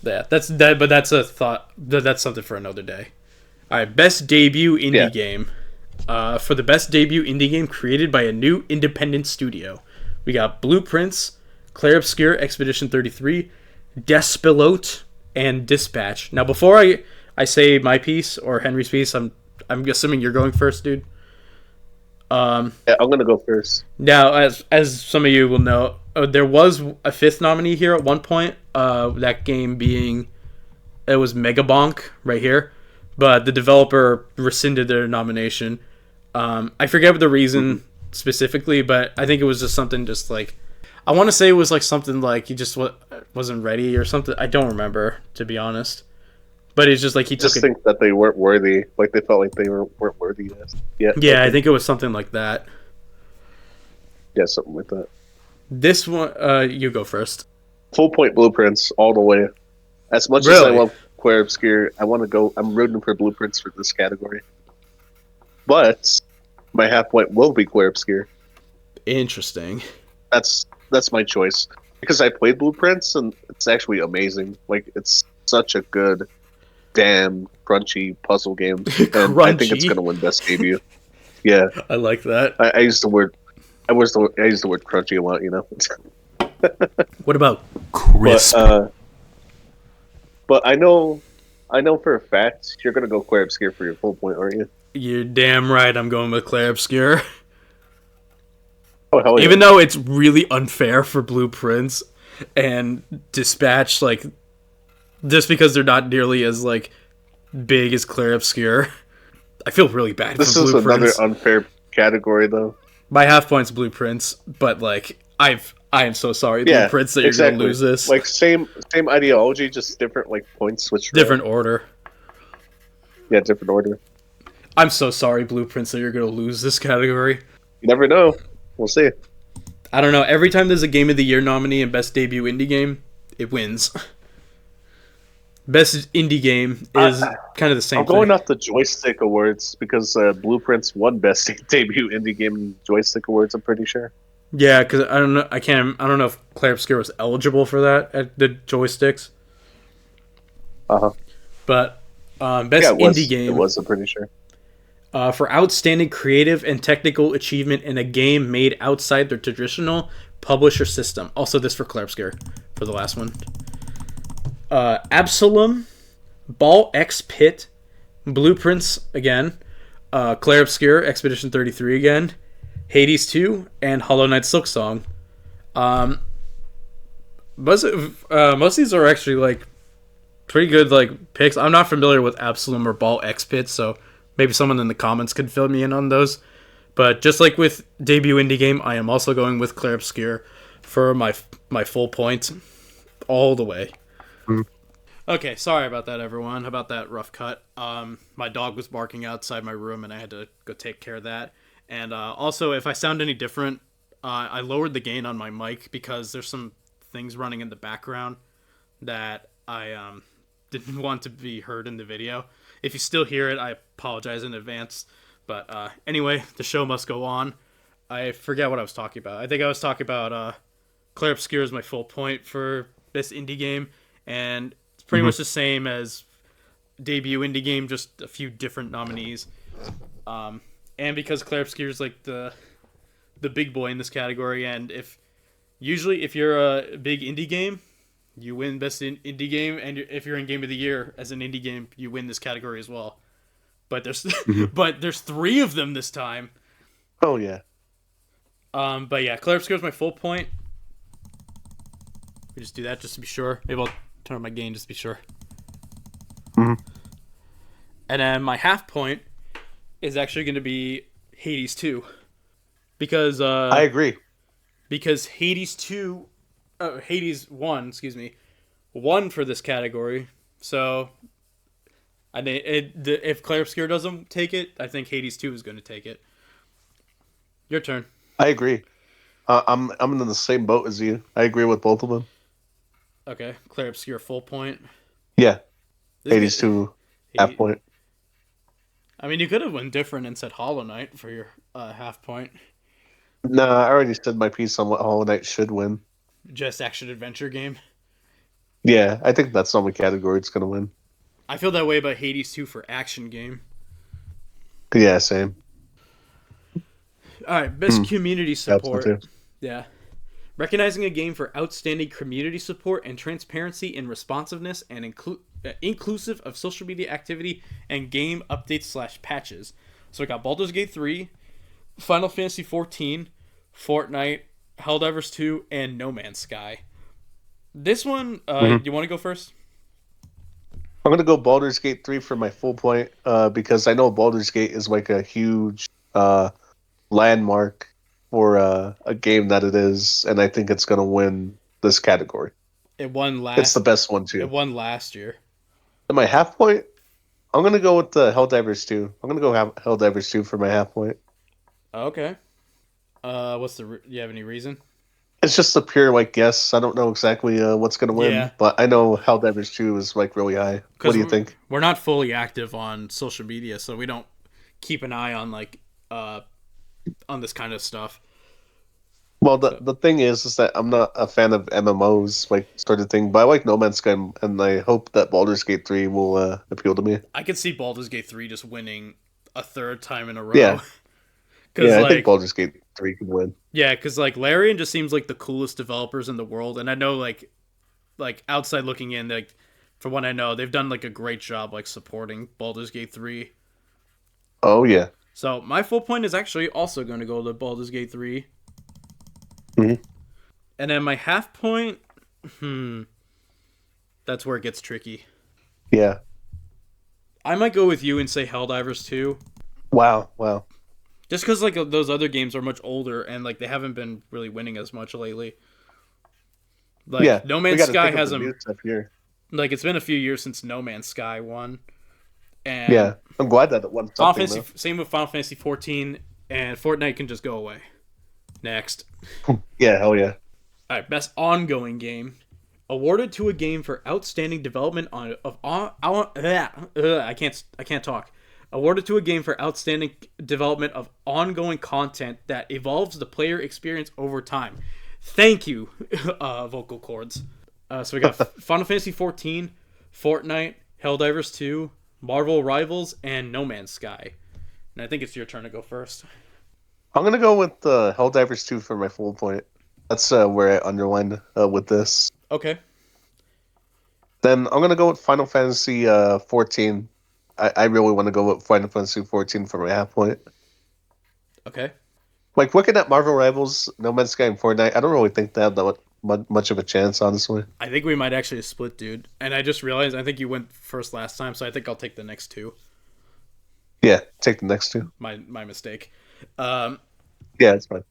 S1: Yeah, but that's a thought. That's something for another day. All right, best debut indie game. For the best debut indie game created by a new independent studio, we got Blueprints, Clair Obscur, Expedition 33, Despilote, and Dispatch. Now, before I say my piece or Henry's piece, I'm assuming you're going first, dude.
S2: Yeah, I'm gonna go first.
S1: Now, as some of you will know, there was a fifth nominee here at one point. That game being, it was Megabonk right here, but the developer rescinded their nomination. I forget what the reason specifically, but I think it was just something just like, I want to say it was like something like he just wasn't ready or something. I don't remember, to be honest. But it's just like he
S2: just think that they weren't worthy. Like they felt like they weren't worthy yet.
S1: Yeah, I think it was something like that.
S2: Yeah, something like that.
S1: This one, you go first.
S2: Full Point Blueprints all the way. As much as I love Clair Obscur, I'm rooting for Blueprints for this category. But my half point will be Clair Obscur.
S1: Interesting.
S2: That's my choice. Because I played Blueprints and it's actually amazing. Like it's such a good damn crunchy puzzle game. And I think it's gonna win best debut. Yeah.
S1: I like that.
S2: I use the word crunchy a lot, you know.
S1: What about crisp?
S2: But I know for a fact you're gonna go Clair Obscur for your full point, aren't you?
S1: You're damn right. I'm going with Clair Obscur.
S2: Oh hell yeah!
S1: Even though it's really unfair for Blueprints and Dispatch, like just because they're not nearly as like big as Clair Obscur, I feel really bad.
S2: This
S1: for
S2: is
S1: Blueprints.
S2: Another unfair category, though.
S1: My half point's Blueprints, but like I am so sorry, Blueprints, that you're gonna lose this.
S2: Like same ideology, just different like points switched.
S1: Different order.
S2: Yeah, different order.
S1: I'm so sorry, Blueprints, that you're gonna lose this category.
S2: You never know. We'll see.
S1: I don't know. Every time there's a Game of the Year nominee and Best Debut Indie Game, it wins. Best Indie Game is kind of the same thing.
S2: I'm going off the Joystick Awards because Blueprints won Best Debut Indie Game in Joystick Awards, I'm pretty sure.
S1: Yeah, because I don't know. I don't know if Clair Obscur was eligible for that at the joysticks. But best indie game.
S2: It was. I'm pretty sure.
S1: For outstanding creative and technical achievement in a game made outside the traditional publisher system. Also, this for Clair Obscur for the last one. Absalom, Ball X Pit, Blueprints again, Clair Obscur, Expedition 33 again, Hades 2, and Hollow Knight Silksong. Most of these are actually like pretty good like picks. I'm not familiar with Absalom or Ball X Pit, so maybe someone in the comments could fill me in on those. But just like with debut indie game, I am also going with Clair Obscur for my full point all the way. Okay, sorry about that, everyone. About that rough cut. My dog was barking outside my room, and I had to go take care of that. And also, if I sound any different, I lowered the gain on my mic because there's some things running in the background that I didn't want to be heard in the video. If you still hear it, I apologize in advance. But anyway, the show must go on. I forget what I was talking about. I think I was talking about Clair Obscur is my full point for this indie game, and it's pretty much the same as debut indie game, just a few different nominees. And because Clair Obscur is like the big boy in this category, and if you're a big indie game, you win best indie game, and if you're in Game of the Year as an indie game, you win this category as well. But there's there's 3 of them this time.
S2: Oh yeah.
S1: But yeah, Clair Obscur is my full point. We just do that just to be sure. Maybe I'll turn on my gain just to be sure. And then my half point is actually going to be Hades 2. Because
S2: I agree.
S1: Because Hades 1 won for this category. So I think if Clair Obscur doesn't take it, I think Hades 2 is going to take it. Your turn.
S2: I agree. I'm in the same boat as you. I agree with both of them.
S1: Okay, Clair Obscur full point.
S2: Yeah,
S1: This
S2: Hades
S1: is
S2: 2 half point.
S1: I mean, you could have went different and said Hollow Knight for your half point.
S2: No, I already said my piece on what Hollow Knight should win.
S1: Just action adventure game.
S2: Yeah, I think that's the only category it's gonna win.
S1: I feel that way about Hades 2 for action game.
S2: Yeah, same.
S1: All right, best community support.
S2: Absolutely.
S1: Yeah. Recognizing a game for outstanding community support and transparency in responsiveness and inclusive of social media activity and game updates / patches. So we got Baldur's Gate 3, Final Fantasy 14, Fortnite, Helldivers 2, and No Man's Sky. This one, you want to go first?
S2: I'm gonna go Baldur's Gate 3 for my full point, because I know Baldur's Gate is like a huge landmark for a game that it is, and I think it's gonna win this category.
S1: It won last.
S2: It's the best one too.
S1: It won last year.
S2: And my half point, I'm gonna go with the Helldivers 2. I'm gonna go Helldivers 2 for my half point.
S1: Okay. What's the? You have any reason?
S2: It's just a pure like guess. I don't know exactly what's gonna win,
S1: Yeah.
S2: but I know Helldivers 2 is like really high. What do you think?
S1: We're not fully active on social media, so we don't keep an eye on like on this kind of stuff.
S2: Well, the thing is that I'm not a fan of MMOs, like sort of thing, but I like No Man's Sky, and I hope that Baldur's Gate 3 will appeal to me.
S1: I could see Baldur's Gate 3 just winning a third time in a row.
S2: Yeah. Yeah, I
S1: like,
S2: think Baldur's Gate 3 can win.
S1: Yeah, because like Larian just seems like the coolest developers in the world, and I know like outside looking in, like from what I know, they've done like a great job like supporting Baldur's Gate 3.
S2: Oh yeah.
S1: So my full point is actually also going to go to Baldur's Gate 3.
S2: Mm-hmm.
S1: And then my half point, that's where it gets tricky.
S2: Yeah.
S1: I might go with you and say Helldivers 2.
S2: Wow.
S1: Just because like those other games are much older and like they haven't been really winning as much lately. Like
S2: yeah.
S1: No Man's Sky hasn't. Like it's been a few years since No Man's Sky won. And
S2: yeah, I'm glad that it won something.
S1: Same with Final Fantasy 14, and Fortnite can just go away. Next.
S2: Yeah, hell yeah.
S1: All right, best ongoing game. Awarded to a game for outstanding development I can't talk. Awarded to a game for outstanding development of ongoing content that evolves the player experience over time. Thank you, vocal cords. So we got Final Fantasy 14, Fortnite, Helldivers 2, Marvel Rivals, and No Man's Sky. And I think it's your turn to go first.
S2: I'm going to go with Helldivers 2 for my full point. That's where I underlined with this.
S1: Okay.
S2: Then I'm going to go with Final Fantasy 14. I really want to go with Final Fantasy 14 for my half point.
S1: Okay.
S2: Like, looking at Marvel Rivals, No Man's Sky, and Fortnite, I don't really think they have that much of a chance, honestly.
S1: I think we might actually split, dude. And I just realized I think you went first last time, so I think I'll take the next two.
S2: Yeah, take the next two.
S1: My mistake.
S2: Yeah, it's fine.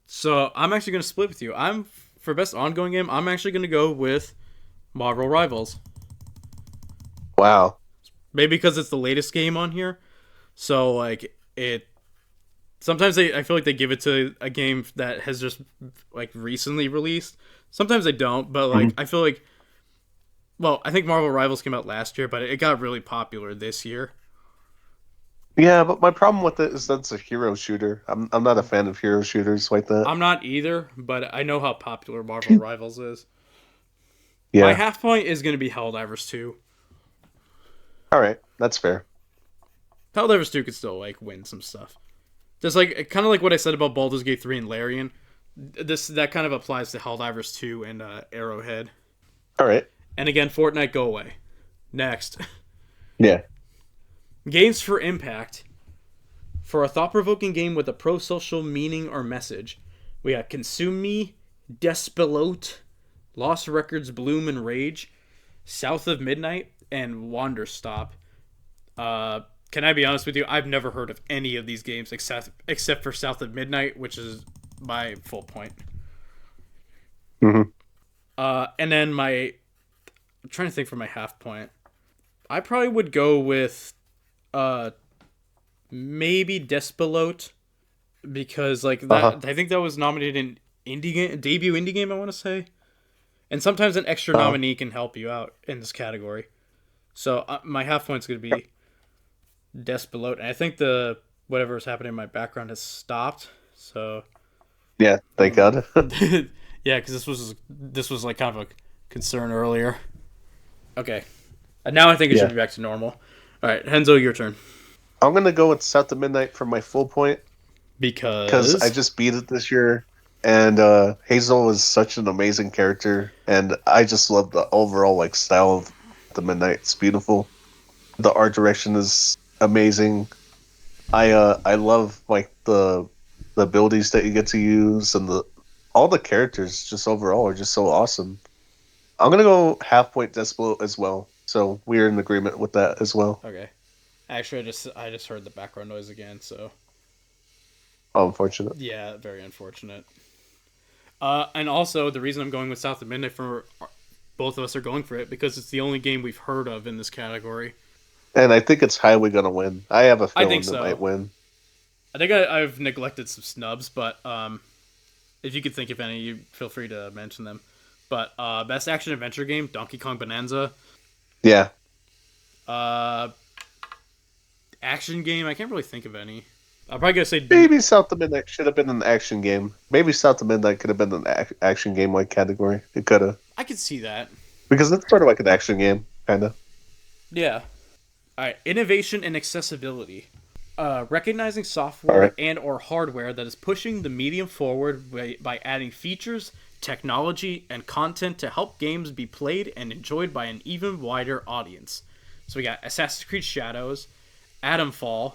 S1: So I'm actually going to split with you. For best ongoing game, I'm actually going to go with Marvel Rivals.
S2: Wow.
S1: Maybe because it's the latest game on here. So like it. Sometimes I feel like they give it to a game that has just like recently released. Sometimes they don't, but like I feel like. Well, I think Marvel Rivals came out last year, but it got really popular this year.
S2: Yeah, but my problem with it is that it's a hero shooter. I'm not a fan of hero shooters like that.
S1: I'm not either, but I know how popular Marvel Rivals is.
S2: Yeah.
S1: My half point is going to be Helldivers 2.
S2: All right, that's fair.
S1: Helldivers 2 could still like win some stuff. Just like kind of like what I said about Baldur's Gate 3 and Larian. That kind of applies to Helldivers 2 and Arrowhead.
S2: All right.
S1: And again, Fortnite, go away. Next.
S2: Yeah.
S1: Games for impact. For a thought-provoking game with a pro-social meaning or message, we got Consume Me, Despilote, Lost Records Bloom and Rage, South of Midnight, and Wanderstop. Can I be honest with you? I've never heard of any of these games except for South of Midnight, which is my full point.
S2: Mm-hmm.
S1: And then I'm trying to think for my half point. I probably would go with uh maybe Despelot because like
S2: Uh-huh.
S1: that I think that was nominated in indie game debut indie game I want to say. And sometimes an extra
S2: Uh-huh.
S1: nominee can help you out in this category. So my half point's going to be Despelot, and I think the whatever is happening in my background has stopped. So
S2: Yeah,
S1: I
S2: thank
S1: don't
S2: God.
S1: know. Yeah, because this was like kind of a concern earlier. Okay, and now I think it should
S2: Yeah.
S1: be back to normal. All right, Henzo, your turn.
S2: I'm gonna go with South of Midnight for my full point because I
S1: Because
S2: just beat it this year, and Hazel is such an amazing character, and I just love the overall like style of the Midnight. It's beautiful. The art direction is amazing. I love like the abilities that you get to use, and the all the characters just overall are just so awesome. I'm gonna go half point Despot as well. So we're in agreement with that as well.
S1: okay, actually, I just heard the background noise again. So
S2: Oh, unfortunate.
S1: yeah, very unfortunate. And also the reason I'm going with South of Midnight for both of us are going for it because it's the only game we've heard of in this category.
S2: And I think it's highly gonna win. I have a
S1: I think
S2: feeling it might
S1: so.
S2: win.
S1: I think I've neglected some snubs, but if you could think of any, you feel free to mention them. But best action adventure game, Donkey Kong Bonanza.
S2: Yeah.
S1: Uh, action game, I can't really think of any. I'm probably gonna say
S2: Maybe South of Midnight should have been an action game. Maybe South of Midnight could have been an action game like category. It could have.
S1: I could see that.
S2: Because it's sort of like an action game, kind of.
S1: Yeah. All right, innovation and accessibility. Recognizing
S2: All
S1: software
S2: right.
S1: and or hardware that is pushing the medium forward by adding features, technology, and content to help games be played and enjoyed by an even wider audience. So we got Assassin's Creed Shadows, Atomfall,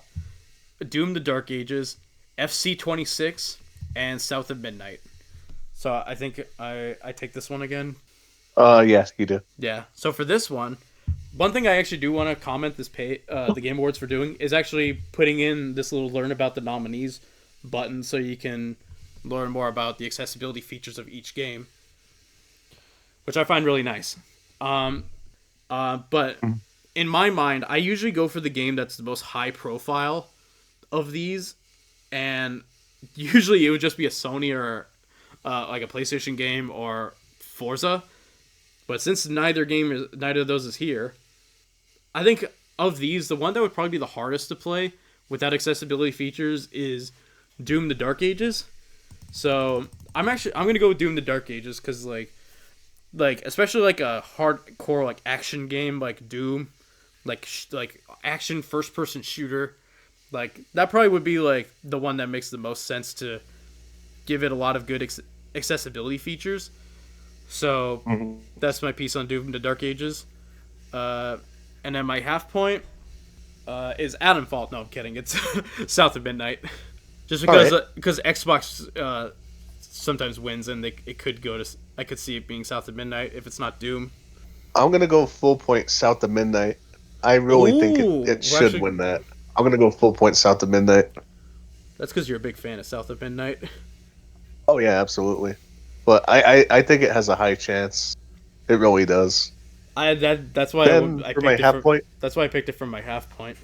S1: Doom: The Dark Ages, FC 26, and South of Midnight. So I think I take this one again.
S2: Yes, you do.
S1: Yeah. So for this one thing I actually do want to comment the Game Awards for doing is actually putting in this little learn about the nominees button so you can learn more about the accessibility features of each game, which I find really nice. But in my mind, I usually go for the game that's the most high profile of these, and usually it would just be a Sony or like a PlayStation game or Forza. But since neither of those is here, I think of these, the one that would probably be the hardest to play without accessibility features is Doom: The Dark Ages. So I'm gonna go with Doom: The Dark Ages because like especially like a hardcore like action game like Doom, like action first person shooter, like that probably would be like the one that makes the most sense to give it a lot of good accessibility features. So
S2: Mhm.
S1: that's my piece on Doom: The Dark Ages. Uh, and then my half point is Atomfall. No, I'm kidding. It's South of Midnight. Just
S2: All right.
S1: because Xbox sometimes wins, and it could go to. I could see it being South of Midnight if it's not Doom.
S2: I'm gonna go full point South of Midnight. I really think
S1: Ooh,
S2: it
S1: we're
S2: should
S1: actually
S2: win that. I'm gonna go full point South of Midnight.
S1: that's because you're a big fan of South of Midnight.
S2: Oh yeah, absolutely. But I think it has a high chance. It really does.
S1: That's why
S2: Then
S1: I
S2: for my
S1: picked it
S2: half
S1: for.
S2: point,
S1: That's why I picked it from my half point.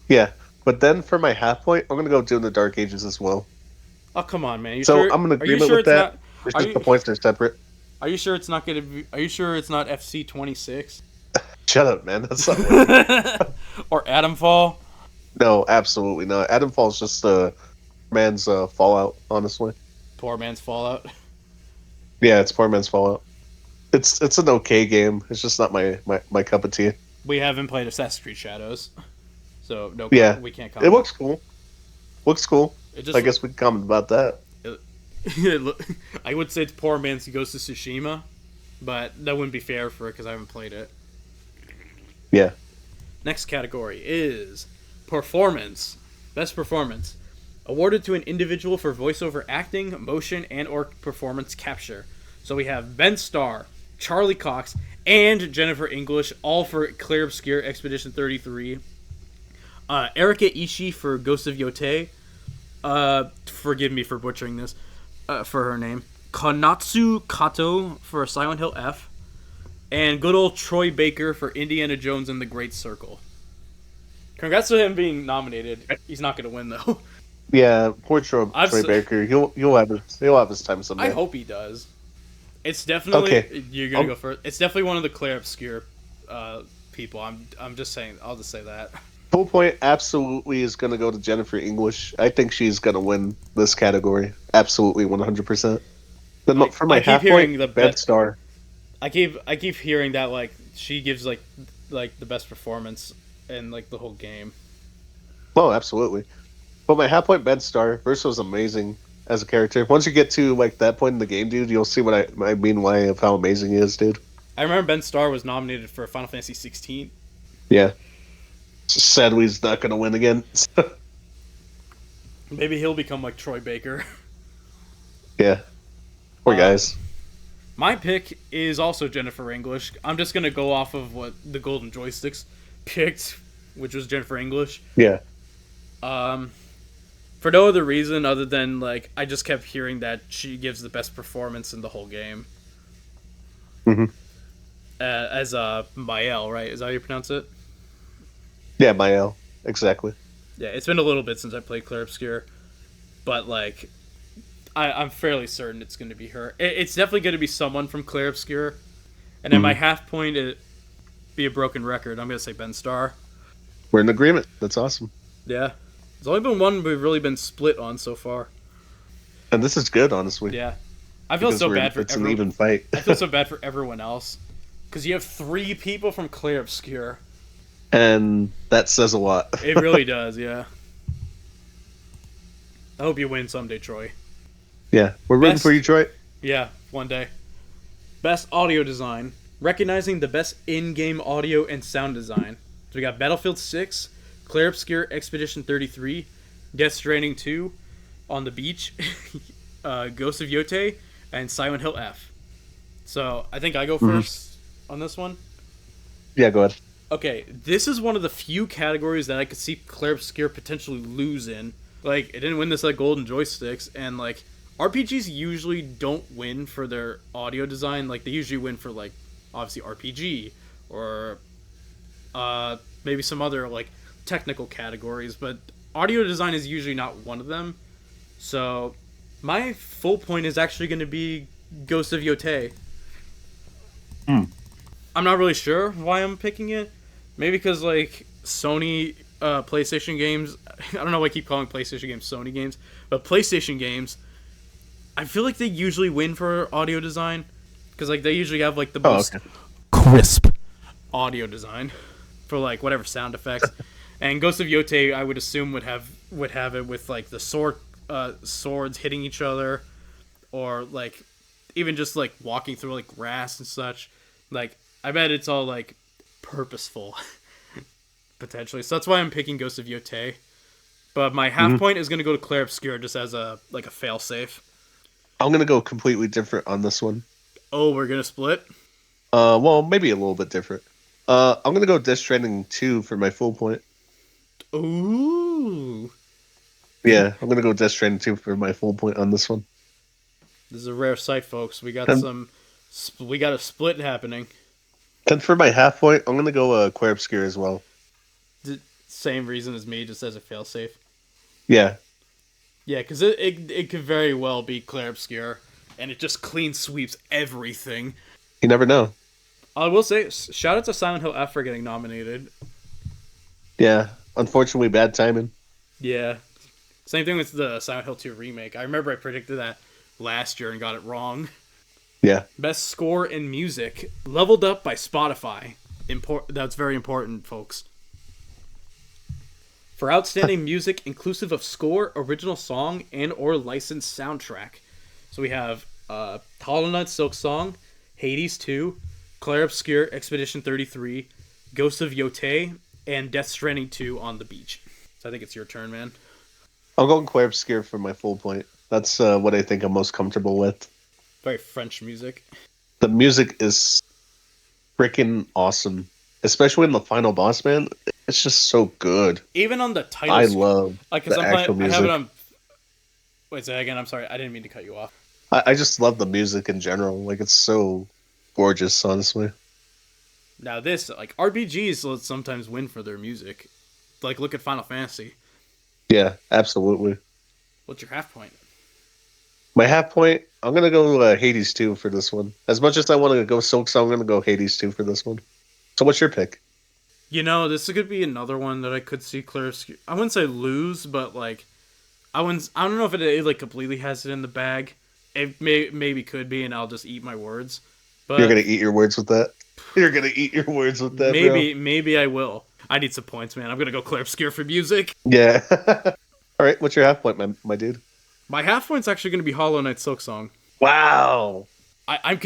S2: yeah. But then for my half point, I'm gonna go Doom: The Dark Ages as well.
S1: Oh come on, man! You
S2: So
S1: sure?
S2: I'm in
S1: Are you
S2: agreement
S1: sure
S2: with
S1: it's
S2: that.
S1: not?
S2: It's
S1: Are
S2: just the
S1: you
S2: points are separate.
S1: Are you sure it's not gonna be? Are you sure it's not FC 26
S2: Shut up, man. That's not winning.
S1: or Atomfall?
S2: No, absolutely not. Adam Falls just man's Fallout. Honestly,
S1: Poor man's Fallout.
S2: yeah, it's poor man's Fallout. It's an okay game. It's just not my cup of tea.
S1: We haven't played Assassin's Creed Shadows, so
S2: Yeah,
S1: we can't
S2: it
S1: comment.
S2: looks cool. Looks cool.
S1: It
S2: I
S1: just
S2: guess we can comment about that.
S1: I would say it's poor man's Ghost of Tsushima, but that wouldn't be fair for it because I haven't played it.
S2: Yeah.
S1: Next category is performance. Best performance. Awarded to an individual for voiceover acting, motion, and or performance capture. So we have Ben Starr, Charlie Cox, and Jennifer English, all for Clear Obscure Expedition 33. Erika Ishii for Ghost of Yotei. Forgive me for butchering this, for her name. Konatsu Kato for Silent Hill F. And good old Troy Baker for Indiana Jones and the Great Circle. Congrats to him being nominated. He's not going to win though.
S2: Yeah, poor Troy Baker. He'll have his time someday.
S1: I hope he does. It's definitely
S2: okay.
S1: You're gonna go first. It's definitely one of the Claire Obscure people. I'm just saying. I'll just say that.
S2: Full point absolutely is gonna go to Jennifer English. I think she's gonna win this category. Absolutely, 100%. Then for my half point, the Bedstar.
S1: I keep hearing that like she gives like the best performance in like the whole game.
S2: Oh, absolutely. But my half point Bedstar, Versa was amazing as a character. Once you get to like that point in the game, dude, you'll see what I mean why of how amazing he is, dude.
S1: I remember Ben Starr was nominated for Final Fantasy 16.
S2: Yeah. Sadly, he's not going to win again.
S1: Maybe he'll become like Troy Baker.
S2: Yeah. Poor guys.
S1: My pick is also Jennifer English. I'm just going to go off of what the Golden Joysticks picked, which was Jennifer English.
S2: Yeah.
S1: For no other reason other than, like, I just kept hearing that she gives the best performance in the whole game.
S2: Mm-hmm.
S1: As Mael, right? Is that how you pronounce it?
S2: Yeah, Mael. Exactly.
S1: Yeah, it's been a little bit since I played Claire Obscure. But, like, I'm fairly certain it's going to be her. It's definitely going to be someone from Claire Obscure. And then my half point, it be a broken record. I'm going to say Ben Starr.
S2: We're in agreement. That's awesome.
S1: Yeah. There's only been one we've really been split on so far.
S2: And this is good, honestly.
S1: Yeah. I feel so bad for
S2: everyone. It's an even fight.
S1: I feel so bad for everyone else. Because you have 3 people from Claire Obscure.
S2: And that says a lot.
S1: It really does, yeah. I hope you win someday, Troy.
S2: Yeah. We're rooting for you, Troy.
S1: Yeah, one day. Best audio design. Recognizing the best in-game audio and sound design. So we got Battlefield 6, Claire Obscure Expedition 33, Death Stranding 2, On the Beach, Ghost of Yotei, and Silent Hill F. So I think I go first on this one.
S2: Yeah, go ahead.
S1: Okay, this is one of the few categories that I could see Claire Obscure potentially lose in. Like, it didn't win this like Golden Joysticks, and like RPGs usually don't win for their audio design. Like, they usually win for like obviously RPG or maybe some other like technical categories, but audio design is usually not one of them. So my full point is actually going to be Ghost of Yotei. I'm not really sure why I'm picking it. Maybe because like Sony PlayStation games, I don't know why I keep calling PlayStation games Sony games, but PlayStation games, I feel like they usually win for audio design because like they usually have like the most crisp audio design for like whatever sound effects. And Ghost of Yotei, I would assume would have it with like the swords hitting each other, or like even just like walking through like grass and such. Like, I bet it's all like purposeful potentially. So that's why I'm picking Ghost of Yotei. But my half point is going to go to Claire Obscure just as a fail safe.
S2: I'm going to go completely different on this one.
S1: Oh, we're going to split?
S2: Well, maybe a little bit different. I'm going to go Death Stranding 2 for my full point.
S1: Ooh.
S2: Yeah, I'm going to go Death Stranding 2 for my full point on this one.
S1: This is a rare sight, folks. We got we got a split happening.
S2: Then for my half point, I'm going to go Claire Obscure as well.
S1: Same reason as me, just as a failsafe.
S2: Yeah.
S1: Yeah, because it could very well be Claire Obscure, and it just clean sweeps everything.
S2: You never know.
S1: I will say, shout out to Silent Hill F for getting nominated.
S2: Yeah, unfortunately, bad timing.
S1: Yeah. Same thing with the Silent Hill 2 remake. I remember I predicted that last year and got it wrong.
S2: Yeah.
S1: Best score in music. Leveled Up by Spotify. That's very important, folks. For outstanding music inclusive of score, original song, and or licensed soundtrack. So we have Hollow Knight Silk Song, Hades 2, Claire Obscure Expedition 33, Ghost of Yotei, and Death Stranding 2 On the Beach. So I think it's your turn, man.
S2: I'm going Claire Obscure for my full point. That's what I think I'm most comfortable with.
S1: Very French music.
S2: The music is freaking awesome. Especially in the final boss, man. It's just so good.
S1: Even on the title
S2: I love
S1: like,
S2: the actual music. I have it on...
S1: Wait, say that again. I'm sorry. I didn't mean to cut you off.
S2: I just love the music in general. Like, it's so gorgeous, honestly.
S1: Now this, like, RPGs will sometimes win for their music. Like, look at Final Fantasy.
S2: Yeah, absolutely.
S1: What's your half point?
S2: My half point, I'm going to go Hades 2 for this one. As much as I want to go Silksong, I'm going to go Hades 2 for this one. So what's your pick?
S1: You know, this could be another one that I could see Claire. I wouldn't say lose, but like, I don't know if it like completely has it in the bag. It maybe could be, and I'll just eat my words. But
S2: you're gonna eat your words with that. You're gonna eat your words with that.
S1: Maybe I will. I need some points, man. I'm gonna go Claire Obscur for music.
S2: Yeah. All right. What's your half point, my dude?
S1: My half point's actually gonna be Hollow Knight Silksong.
S2: Wow.
S1: I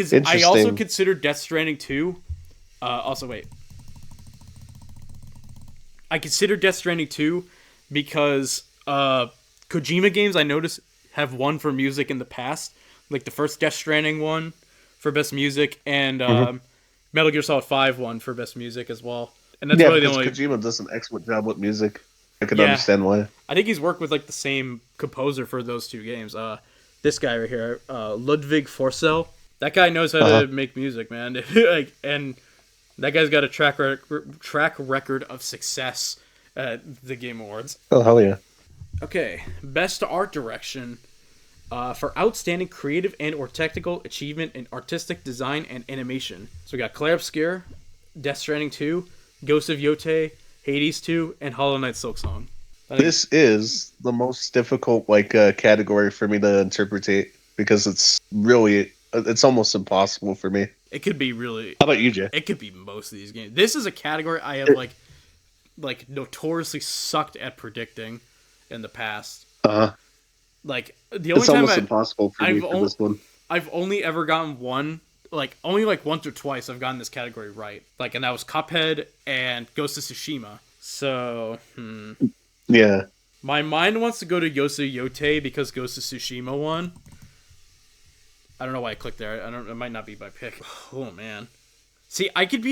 S1: also consider Death Stranding 2. Also, wait. I consider Death Stranding 2 because Kojima games, I noticed, have won for music in the past. Like the first Death Stranding won for best music, and Metal Gear Solid 5 won for best music as well. And that's really the only.
S2: Kojima does an excellent job with music. I can understand why.
S1: I think he's worked with like the same composer for those two games. This guy right here, Ludwig Forssell. That guy knows how to make music, man. And that guy's got a track record of success at the Game Awards.
S2: Oh, hell yeah.
S1: Okay, best art direction for outstanding creative and or technical achievement in artistic design and animation. So we got Claire Obscur, Death Stranding 2, Ghost of Yotei, Hades 2, and Hollow Knight Silksong.
S2: This is the most difficult category for me to interpret because it's almost impossible for me.
S1: It could be really.
S2: How about you, Jay?
S1: It could be most of these games. This is a category I have like notoriously sucked at predicting in the past. Like the only time
S2: almost impossible for me for this one.
S1: I've only ever gotten one, like only like once or twice I've gotten this category right. Like, and that was Cuphead and Ghost of Tsushima. So,
S2: yeah.
S1: My mind wants to go to Ghost of Yotei because Ghost of Tsushima won. I don't know why I clicked there. It might not be my pick. Oh man. See, I could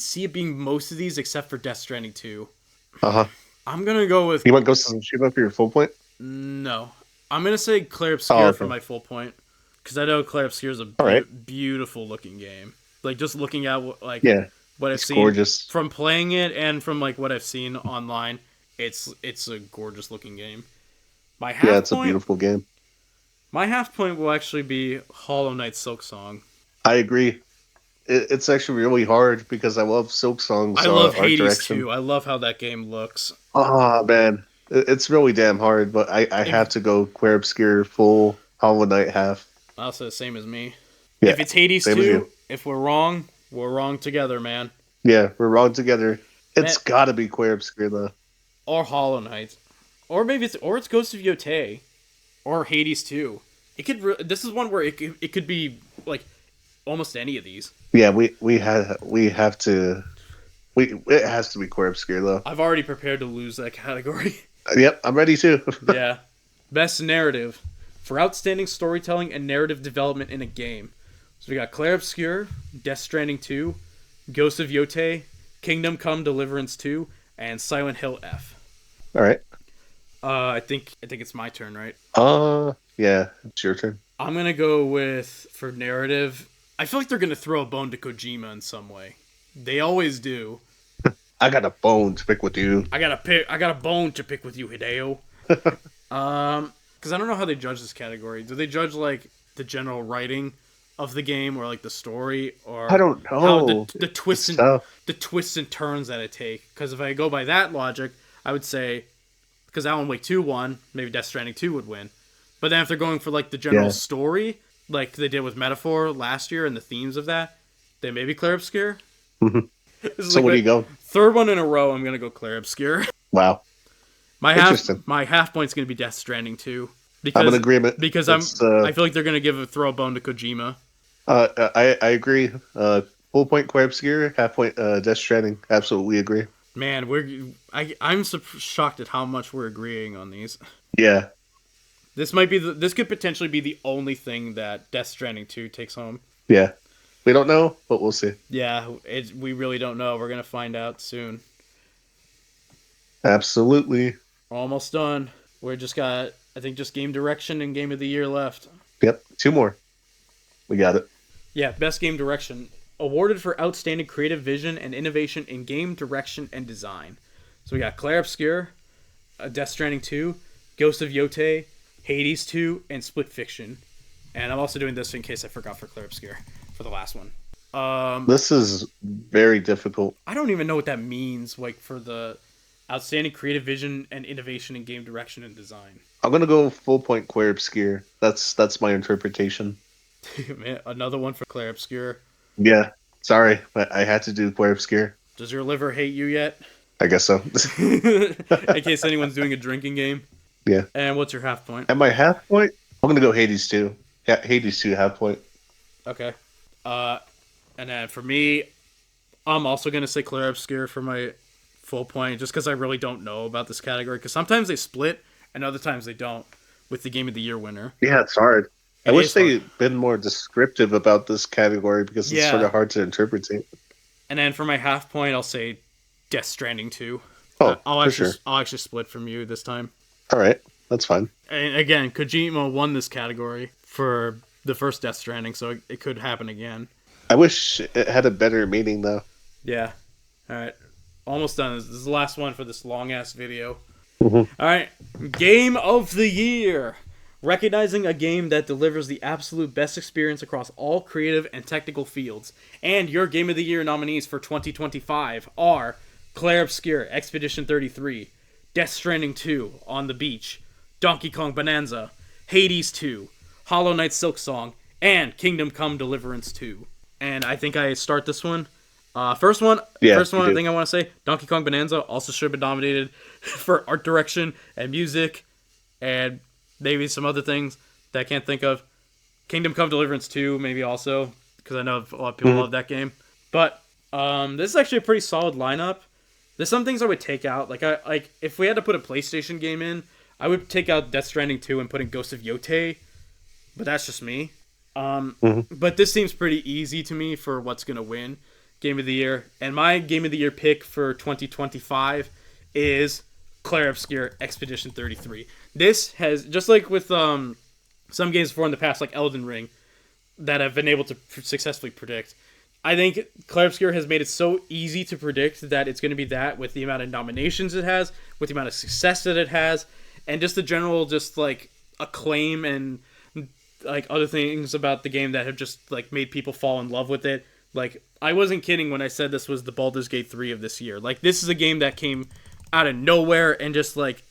S1: see it being most of these except for Death Stranding 2. I'm gonna go with.
S2: You want Ghost of Tsushima for your full point?
S1: No, I'm gonna say Claire Obscur for my full point because I know Claire Obscur is a beautiful looking game. Like just looking at what I've seen, gorgeous. From playing it and from like what I've seen online, it's a gorgeous looking game. It's a beautiful game. My half point will actually be Hollow Knight Silksong.
S2: I agree. It's actually really hard because I love Silksong's
S1: I love Hades too. I love how that game looks.
S2: Oh, man. It's really damn hard, but I have to go Claire Obscur full, Hollow Knight half.
S1: Also the same as me.
S2: Yeah,
S1: if it's Hades 2, if we're wrong together, man.
S2: Yeah, we're wrong together. It's got to be Claire Obscur, though.
S1: Or Hollow Knight. Or maybe it's Ghost of Yotei. Or Hades 2. This is one where it could be like almost any of these.
S2: Yeah, it has to be Claire Obscur though.
S1: I've already prepared to lose that category.
S2: Yep, I'm ready too.
S1: Yeah. Best narrative for outstanding storytelling and narrative development in a game. So we got Claire Obscur, Death Stranding 2, Ghost of Yotei, Kingdom Come Deliverance 2, and Silent Hill F.
S2: All right.
S1: I think it's my turn, right?
S2: Yeah, it's your turn.
S1: I'm gonna go with for narrative. I feel like they're gonna throw a bone to Kojima in some way. They always do.
S2: I got a bone to pick with you.
S1: I got a bone to pick with you, Hideo. Because I don't know how they judge this category. Do they judge like the general writing of the game, or like the story, or
S2: I don't know
S1: how the twists and turns that it take? Because if I go by that logic, I would say because Alan Wake 2 won, maybe Death Stranding 2 would win. But then if they're going for like the general story, like they did with Metaphor last year and the themes of that, then maybe Claire Obscur.
S2: So what do you go?
S1: Third one in a row, I'm gonna go Claire Obscur.
S2: Wow.
S1: My half point's gonna be Death Stranding 2. Because,
S2: I'm in agreement.
S1: Because I feel like they're gonna throw a bone to Kojima.
S2: I agree. Full point Claire Obscur, half point Death Stranding. Absolutely agree.
S1: Man, I'm shocked at how much we're agreeing on these.
S2: Yeah.
S1: This could potentially be the only thing that Death Stranding 2 takes home.
S2: Yeah. We don't know, but we'll see.
S1: Yeah, we really don't know. We're going to find out soon.
S2: Absolutely.
S1: We're almost done. We're just got, I think, just game direction and game of the year left.
S2: Yep. 2 more. We got it.
S1: Yeah, best game direction. awarded for outstanding creative vision and innovation in game direction and design. So we got Clair Obscur, Death Stranding 2, Ghost of Yotei, Hades 2, and Split Fiction. And I'm also doing this in case I forgot for Clair Obscur for the last one.
S2: This is very difficult.
S1: I don't even know what that means, like, for the outstanding creative vision and innovation in game direction and design.
S2: I'm gonna go full point Clair Obscur. That's my interpretation.
S1: Man, another one for Clair Obscur.
S2: Yeah, sorry, but I had to do Clair Obscur.
S1: Does your liver hate you yet?
S2: I guess so.
S1: In case anyone's doing a drinking game.
S2: Yeah.
S1: And what's your half point?
S2: At my half point, I'm gonna go Hades 2. Yeah, Hades 2 half point.
S1: Okay. And then for me, I'm also gonna say Clair Obscur for my full point, just because I really don't know about this category. Because sometimes they split, and other times they don't, with the Game of the Year winner.
S2: Yeah, it's hard. I wish they'd been more descriptive about this category because it's sort of hard to interpret.
S1: And then for my half point, I'll say Death Stranding 2.
S2: Oh,
S1: I'll actually split from you this time.
S2: All right, that's fine.
S1: And again, Kojima won this category for the first Death Stranding, so it could happen again.
S2: I wish it had a better meaning, though.
S1: Yeah. All right. Almost done. This is the last one for this long-ass video.
S2: Mm-hmm.
S1: All right. Game of the Year. Recognizing a game that delivers the absolute best experience across all creative and technical fields. And your Game of the Year nominees for 2025 are Clair Obscur, Expedition 33, Death Stranding 2, On the Beach, Donkey Kong Bonanza, Hades 2, Hollow Knight Silksong, and Kingdom Come Deliverance 2. And I think I start this one. First one, I think I want to say, Donkey Kong Bonanza also should have been nominated for art direction and music and maybe some other things that I can't think of. Kingdom Come Deliverance 2, maybe also, because I know a lot of people love that game. But this is actually a pretty solid lineup. There's some things I would take out. Like if we had to put a PlayStation game in, I would take out Death Stranding 2 and put in Ghost of Yotei. But that's just me. But this seems pretty easy to me for what's going to win Game of the Year. And my Game of the Year pick for 2025 is Clair Obscur Expedition 33. This has, just like with some games before in the past, like Elden Ring, that I've been able to successfully predict. I think Clair Obscur has made it so easy to predict that it's going to be that, with the amount of nominations it has, with the amount of success that it has, and just the general acclaim and like other things about the game that have just like made people fall in love with it. Like, I wasn't kidding when I said this was the Baldur's Gate 3 of this year. Like, this is a game that came out of nowhere and just like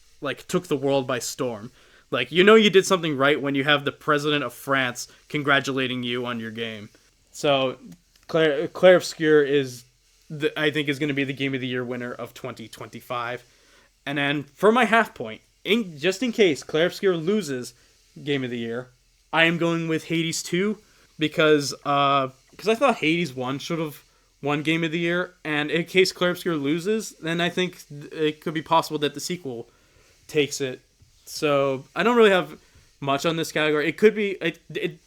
S1: took the world by storm. Like, you know you did something right when you have the president of France congratulating you on your game. So Clair Obscur is I think is going to be the Game of the Year winner of 2025. And then for my half point, just in case Clair Obscur loses Game of the Year, I am going with Hades 2 because I thought Hades 1 should have won Game of the Year, and in case Clair Obscur loses, then I think it could be possible that the sequel takes it. So I don't really have much on this category. It could be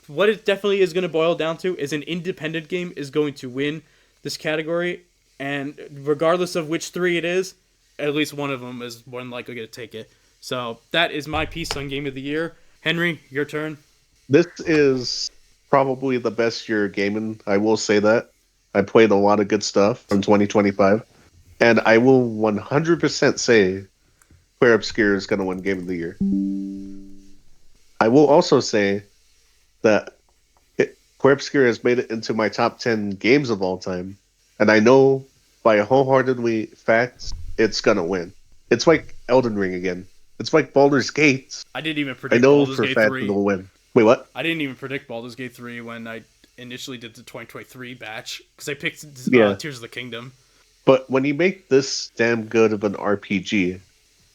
S1: what it definitely is going to boil down to is an independent game is going to win this category, and regardless of which three it is, at least one of them is more than likely going to take it. So that is my piece on Game of the Year. Henry, your turn.
S2: This is probably the best year gaming. I will say that. I played a lot of good stuff from 2025. And I will 100% say Clair Obscur is going to win Game of the Year. I will also say that Clair Obscur has made it into my top 10 games of all time. And I know by a wholeheartedly fact it's going to win. It's like Elden Ring again. It's like Baldur's Gate.
S1: I didn't even predict Baldur's Gate 3. I know for a fact
S2: it'll win. Wait, what?
S1: I didn't even predict Baldur's Gate 3 when I initially did the 2023 batch, because I picked Tears of the Kingdom.
S2: But when you make this damn good of an RPG,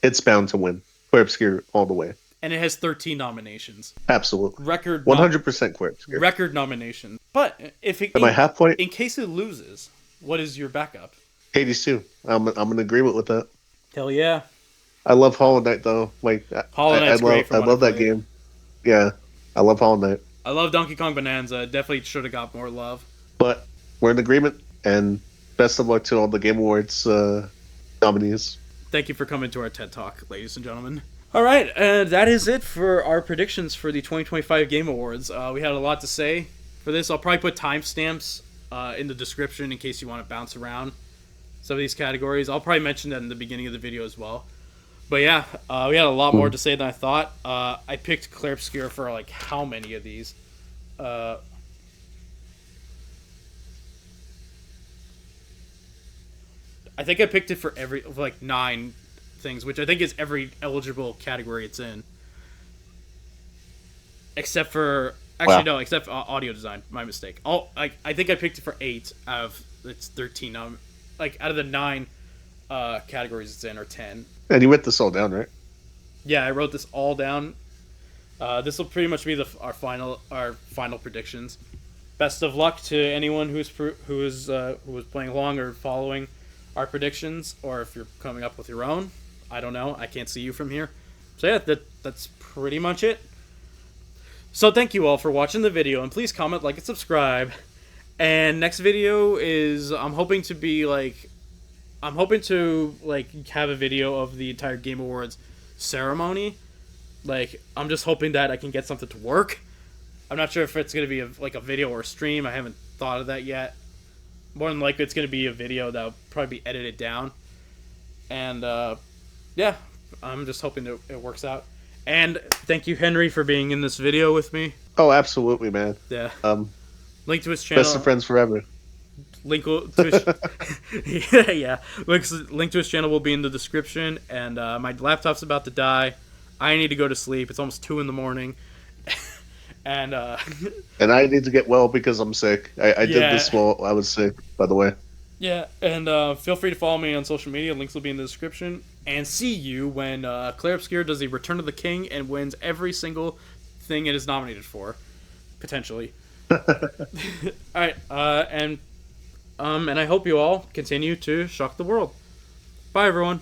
S2: it's bound to win. Clair Obscur all the way.
S1: And it has 13 nominations.
S2: Absolutely.
S1: Record
S2: 100% Clair Obscur.
S1: Record nominations. But if it,
S2: my half point,
S1: in case it loses, what is your backup?
S2: Hades 2. I'm in agreement with that.
S1: Hell yeah.
S2: I love Hollow Knight though. Like
S1: Hollow Knight's great.
S2: I love that game. Yeah, I love Hollow Knight.
S1: I love Donkey Kong Bonanza. Definitely should have got more love.
S2: But we're in agreement, and best of luck to all the Game Awards nominees.
S1: Thank you for coming to our TED Talk, ladies and gentlemen. All right, and that is it for our predictions for the 2025 Game Awards. We had a lot to say for this. I'll probably put timestamps in the description in case you want to bounce around some of these categories. I'll probably mention that in the beginning of the video as well. But yeah, we had a lot more to say than I thought. I picked Clair Obscur for like how many of these? I think I picked it for like 9 things, which I think is every eligible category it's in. Except for except for audio design. My mistake. I think I picked it for 8 out of it's 13. Like out of the 9 categories it's in, or 10.
S2: And you wrote this all down, right?
S1: Yeah, I wrote this all down. This will pretty much be our final predictions. Best of luck to anyone who was playing along or following our predictions, or if you're coming up with your own. I don't know. I can't see you from here. So yeah, that's pretty much it. So thank you all for watching the video, and please comment, like, and subscribe. And next video is I'm hoping to have a video of the entire Game Awards ceremony. Like, I'm just hoping that I can get something to work. I'm not sure if it's going to be a video or a stream. I haven't thought of that yet. More than likely, it's going to be a video that'll probably be edited down. And, yeah, I'm just hoping it works out. And thank you, Henry, for being in this video with me.
S2: Oh, absolutely, man.
S1: Yeah. Link to his channel.
S2: Best of friends forever.
S1: Link to his link to his channel will be in the description. And my laptop's about to die. I need to go to sleep. It's almost 2 a.m. And
S2: and I need to get well because I'm sick. I did this while I was sick, by the way.
S1: Yeah, and feel free to follow me on social media. Links will be in the description. And see you when Clair Obscur does a Return of the King and wins every single thing it is nominated for, potentially. All right, and I hope you all continue to shock the world. Bye, everyone.